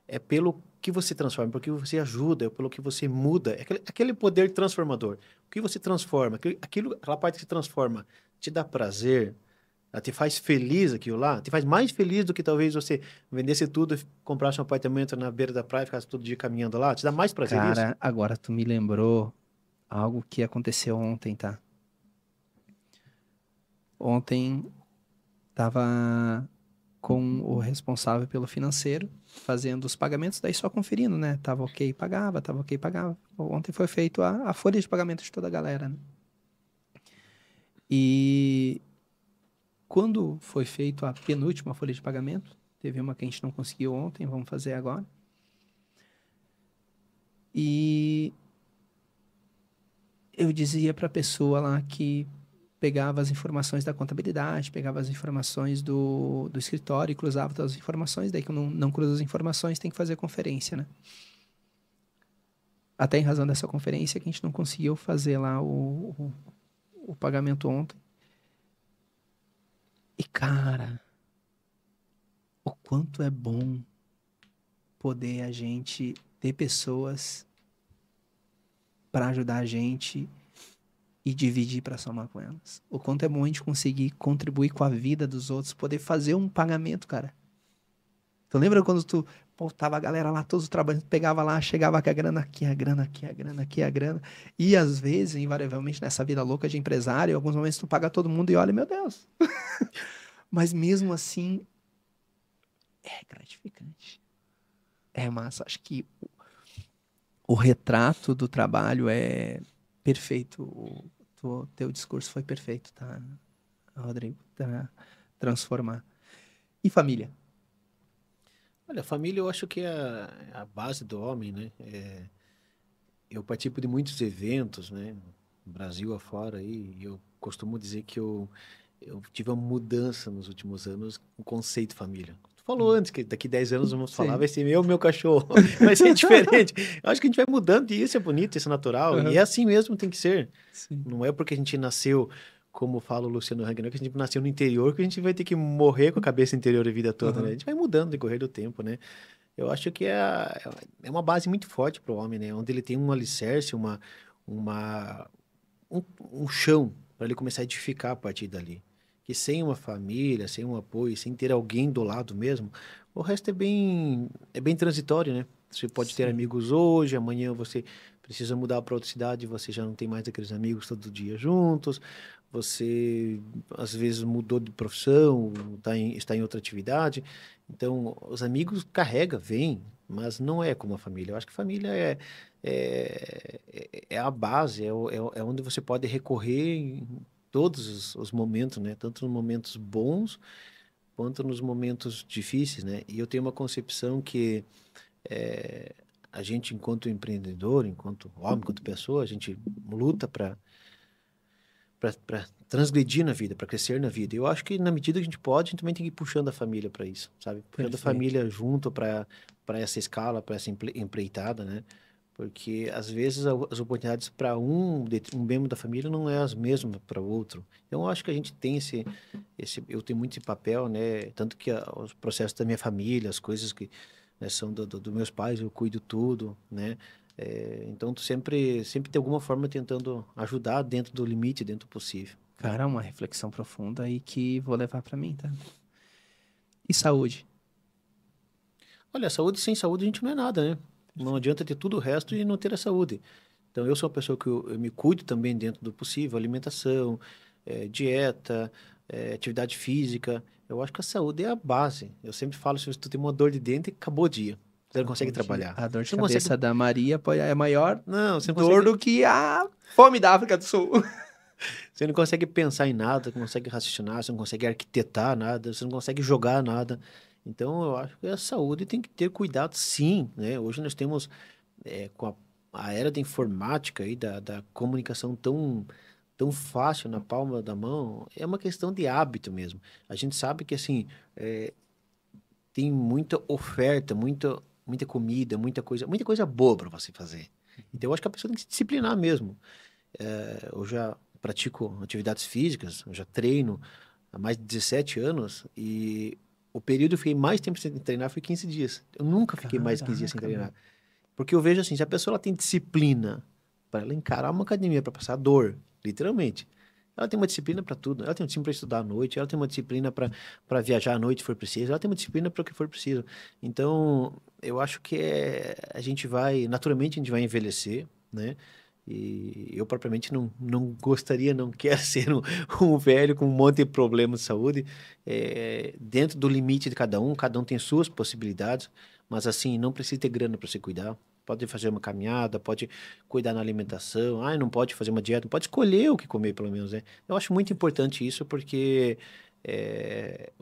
B: É pelo que você transforma, pelo que você ajuda, é pelo que você muda. É aquele poder transformador. O que você transforma, aquela parte que se transforma, te dá prazer, te faz feliz aquilo lá, te faz mais feliz do que talvez você vendesse tudo, comprasse um apartamento na beira da praia e ficasse todo dia caminhando lá. Te dá mais prazer isso?
A: Cara, agora tu me lembrou algo que aconteceu ontem, tá? Ontem tava com o responsável pelo financeiro fazendo os pagamentos, daí só conferindo, né? Tava ok, pagava, tava ok, pagava. Ontem foi feito a folha de pagamento de toda a galera, né? E quando foi feito a penúltima folha de pagamento, teve uma que a gente não conseguiu ontem, vamos fazer agora. E eu dizia para a pessoa lá que pegava as informações da contabilidade, pegava as informações do escritório e cruzava todas as informações, daí que eu não cruzo as informações, tem que fazer conferência, né? Até em razão dessa conferência que a gente não conseguiu fazer lá o pagamento ontem. E, cara, o quanto é bom poder a gente ter pessoas para ajudar a gente e dividir para somar com elas. O quanto é bom a gente conseguir contribuir com a vida dos outros, poder fazer um pagamento, cara. Tu lembra quando tava a galera lá, todos trabalhando, pegava lá, chegava com a grana aqui, a grana aqui, a grana aqui, a grana. E às vezes, invariavelmente, nessa vida louca de empresário, em alguns momentos tu paga todo mundo e olha, meu Deus. Mas mesmo assim, é gratificante. É massa. Acho que o retrato do trabalho é perfeito. O teu discurso foi perfeito, tá, Rodrigo? Tá, transformar. E família?
B: Olha, a família eu acho que é a base do homem, né? Eu participo de muitos eventos, né? No Brasil afora aí, e eu costumo dizer que eu tive uma mudança nos últimos anos no conceito família. Tu falou antes que daqui 10 anos vamos falar,
A: Sim.
B: vai ser meu cachorro, vai ser diferente. Eu acho que a gente vai mudando e isso é bonito, isso é natural, e é assim mesmo tem que ser.
A: Sim.
B: Não é porque a gente nasceu, como fala o Luciano Hang, que a gente nasceu no interior que a gente vai ter que morrer com a cabeça interior a vida toda, né? A gente vai mudando no decorrer do tempo, né? Eu acho que é uma base muito forte para o homem, né? Onde ele tem um alicerce, uma, um chão para ele começar a edificar a partir dali. Que sem uma família, sem um apoio, sem ter alguém do lado mesmo, o resto é bem transitório, né? Você pode ter
A: Sim.
B: amigos hoje, amanhã você precisa mudar para outra cidade, você já não tem mais aqueles amigos todo dia juntos, você às vezes mudou de profissão, está em outra atividade. Então, os amigos carrega, vem, mas não é como a família. Eu acho que família é a base, é onde você pode recorrer em todos os momentos, né? Tanto nos momentos bons quanto nos momentos difíceis, né? E eu tenho uma concepção que é, a gente, enquanto empreendedor, enquanto homem, enquanto pessoa, a gente luta para transgredir na vida, para crescer na vida. Eu acho que na medida que a gente pode, a gente também tem que ir puxando a família para isso, sabe? Puxando a
A: Perfeito.
B: família junto para essa escala, para essa empreitada, né? Porque às vezes as oportunidades para um membro da família não é as mesmas para o outro. Então eu acho que a gente tem eu tenho muito esse papel, né? Tanto que os processos da minha família, as coisas que, né, são dos meus pais, eu cuido tudo, né? Então tu sempre de alguma forma tentando ajudar dentro do limite, dentro do possível, né?
A: Cara, uma reflexão profunda aí que vou levar pra mim, tá? E saúde?
B: Olha, saúde sem saúde a gente não é nada, né? Não
A: Perfeito.
B: adianta ter tudo o resto e não ter a saúde. Então, eu sou uma pessoa que eu me cuido também dentro do possível, alimentação, dieta, atividade física. Eu acho que a saúde é a base. Eu sempre falo, se tu tem uma dor de dente, acabou o dia. Você não consegue
A: Acabou de...
B: trabalhar.
A: A dor de
B: Você não consegue...
A: cabeça da Maria é maior
B: Não,
A: dor do que a fome da África do Sul.
B: você não consegue pensar em nada, não consegue raciocinar, você não consegue arquitetar nada, você não consegue jogar nada. Então, eu acho que a saúde tem que ter cuidado, sim, né? Hoje nós temos, com a era da informática e da comunicação tão fácil na palma da mão, é uma questão de hábito mesmo. A gente sabe que, assim, tem muita oferta, muita comida, muita coisa boa para você fazer. Então, eu acho que a pessoa tem que se disciplinar mesmo. Eu já pratico atividades físicas, eu já treino há mais de 17 anos e o período que eu fiquei mais tempo sem treinar foi 15 dias. Eu nunca fiquei mais de 15 dias sem
A: Caraca, meu.
B: treinar. Porque eu vejo assim, se a pessoa ela tem disciplina para ela encarar uma academia para passar dor, literalmente. Ela tem uma disciplina para tudo. Ela tem uma disciplina para estudar à noite, ela tem uma disciplina para viajar à noite se for preciso, ela tem uma disciplina para o que for preciso. Então, eu acho que a gente vai, naturalmente a gente vai envelhecer, né? E eu propriamente não gostaria, não quero ser um velho com um monte de problemas de saúde. Dentro do limite de cada um tem suas possibilidades, mas assim, não precisa ter grana para se cuidar. Pode fazer uma caminhada, pode cuidar na alimentação. Ah, não pode fazer uma dieta, não pode escolher o que comer, pelo menos, né? Eu acho muito importante isso, porque é,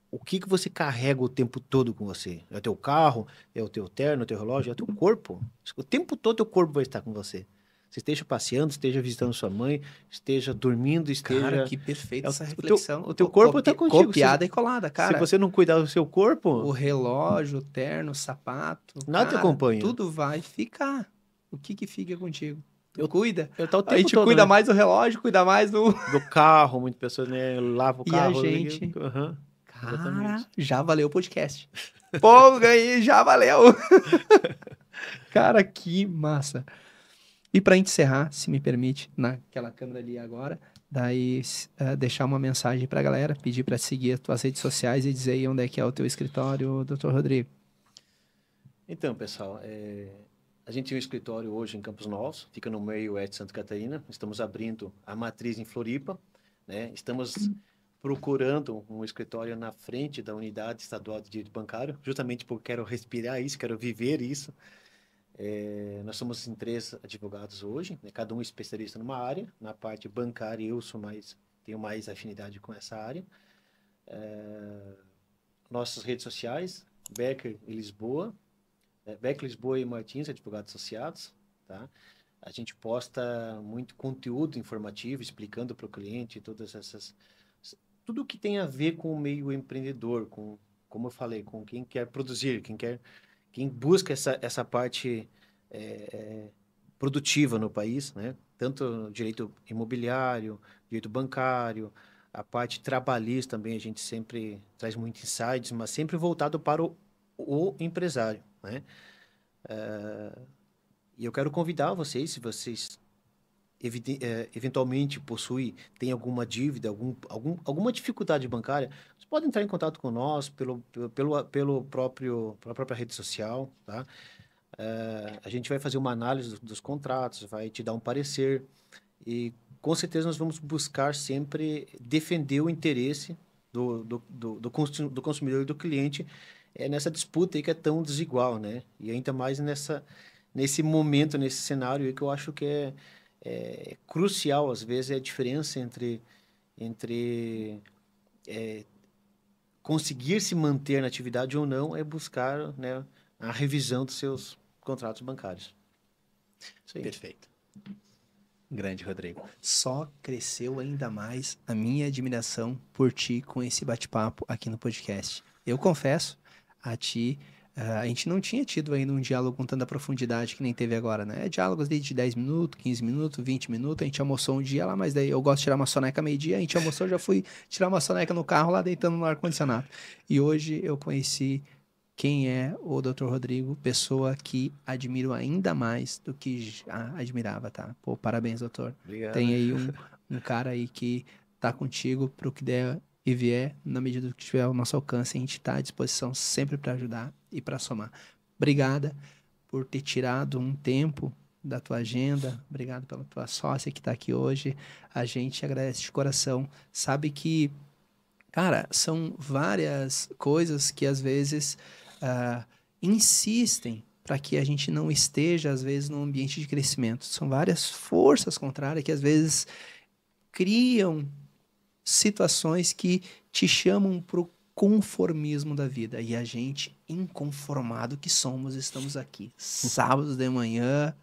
B: o que que você carrega o tempo todo com você? É o teu carro, é o teu terno, é o teu relógio, é o teu corpo. O tempo todo teu corpo vai estar com você. Você esteja passeando, esteja visitando sua mãe, esteja dormindo,
A: Cara,
B: esteja...
A: que perfeita essa
B: O
A: reflexão.
B: teu corpo está contigo.
A: Copiada e colada,
B: Se
A: cara.
B: você não cuidar do seu corpo,
A: O relógio, o terno, o sapato,
B: nada te
A: cara,
B: acompanha.
A: tudo vai ficar. O que que fica contigo? Tu
B: Eu,
A: cuida?
B: eu tá o
A: A
B: tempo
A: gente
B: todo,
A: cuida
B: né?
A: mais do relógio, cuida mais do.
B: Do carro, muitas pessoas, né? Lava o
A: E a
B: carro.
A: gente.
B: Aham,
A: Cara,
B: exatamente.
A: já valeu o podcast. Pô, ganhei, já valeu. Cara, que massa. E para encerrar, se me permite, naquela câmera ali agora, daí deixar uma mensagem para a galera, pedir para seguir as tuas redes sociais e dizer aí onde é que é o teu escritório, Dr. Rodrigo.
B: Então, pessoal, a gente tem um escritório hoje em Campos Novos, fica no meio oeste de Santa Catarina. Estamos abrindo a matriz em Floripa, né? Estamos procurando um escritório na frente da Unidade Estadual de Direito Bancário, justamente porque quero respirar isso, quero viver isso. Nós somos em 3 advogados hoje, né? Cada um especialista numa área. Na parte bancária, tenho mais afinidade com essa área. Nossas redes sociais, Becker e Lisboa, Becker Lisboa e Martins, advogados associados, tá? A gente posta muito conteúdo informativo, explicando para o cliente tudo que tem a ver com o meio empreendedor, como eu falei, com quem quer produzir, quem busca essa parte produtiva no país, né? Tanto direito imobiliário, direito bancário, a parte trabalhista também a gente sempre traz muitos insights, mas sempre voltado para o empresário, né? E eu quero convidar vocês, se vocês eventualmente tem alguma dívida, alguma dificuldade bancária, vocês podem entrar em contato com nós pela própria rede social, tá? A gente vai fazer uma análise dos contratos, vai te dar um parecer e com certeza nós vamos buscar sempre defender o interesse do consumidor e do cliente nessa disputa aí que é tão desigual, né? E ainda mais nesse momento, nesse cenário aí que eu acho que é crucial, às vezes, é a diferença entre conseguir se manter na atividade ou não é buscar, né, a revisão dos seus contratos bancários.
A: Isso aí. Perfeito. Grande, Rodrigo. Só cresceu ainda mais a minha admiração por ti com esse bate-papo aqui no podcast. Eu confesso a ti, a gente não tinha tido ainda um diálogo com tanta profundidade que nem teve agora, né? Diálogos de 10 minutos, 15 minutos, 20 minutos, a gente almoçou um dia lá, mas daí eu gosto de tirar uma soneca meio-dia, a gente almoçou, já fui tirar uma soneca no carro lá, deitando no ar-condicionado. E hoje eu conheci quem é o Dr. Rodrigo, pessoa que admiro ainda mais do que já admirava, tá? Pô, parabéns, doutor.
B: Obrigado.
A: Tem aí um cara aí que tá contigo pro que der e vier, na medida do que tiver ao nosso alcance, a gente tá à disposição sempre para ajudar e para somar. Obrigada por ter tirado um tempo da tua agenda, obrigado pela tua sócia que tá aqui hoje, a gente agradece de coração, sabe que, cara, são várias coisas que às vezes insistem para que a gente não esteja, às vezes, num ambiente de crescimento. São várias forças contrárias que, às vezes, criam situações que te chamam para o conformismo da vida. E a gente, inconformado que somos, estamos aqui, sábados de manhã,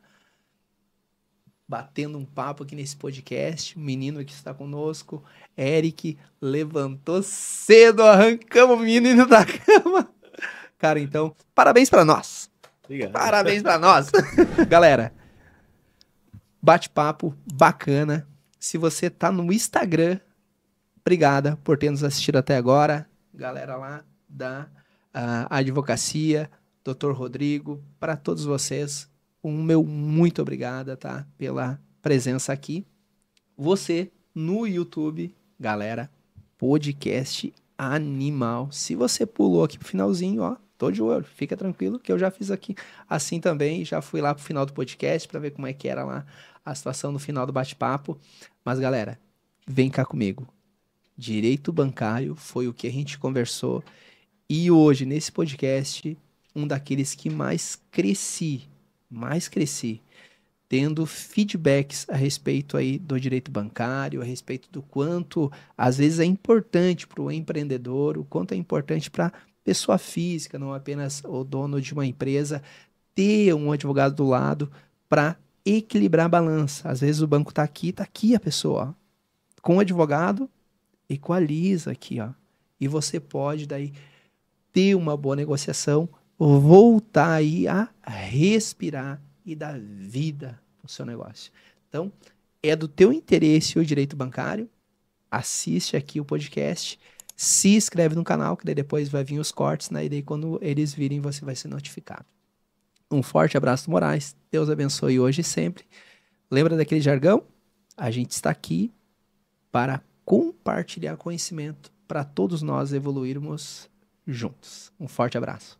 A: batendo um papo aqui nesse podcast. O menino que está conosco, Eric, levantou cedo, arrancamos o menino da cama. Cara, então, parabéns pra nós.
B: Obrigado.
A: Parabéns pra nós. Galera, bate-papo bacana. Se você tá no Instagram, obrigada por ter nos assistido até agora. Galera lá da advocacia, Dr. Rodrigo, para todos vocês, um meu muito obrigada, tá? Pela presença aqui. Você no YouTube, galera, podcast animal. Se você pulou aqui pro finalzinho, ó, tô de olho, fica tranquilo que eu já fiz aqui assim também, já fui lá pro final do podcast para ver como é que era lá a situação no final do bate-papo. Mas galera, vem cá comigo. Direito bancário foi o que a gente conversou e hoje nesse podcast, um daqueles que mais cresci, tendo feedbacks a respeito aí do direito bancário, a respeito do quanto às vezes é importante para o empreendedor, o quanto é importante para pessoa física, não apenas o dono de uma empresa, ter um advogado do lado para equilibrar a balança. Às vezes o banco tá aqui a pessoa, ó, com o advogado, equaliza aqui, ó. E você pode daí ter uma boa negociação, voltar aí a respirar e dar vida ao seu negócio. Então, é do teu interesse o direito bancário, assiste aqui o podcast, se inscreve no canal, que daí depois vai vir os cortes, né? E daí quando eles virem, você vai ser notificado. Um forte abraço do Moraes, Deus abençoe hoje e sempre. Lembra daquele jargão? A gente está aqui para compartilhar conhecimento, para todos nós evoluirmos juntos. Um forte abraço.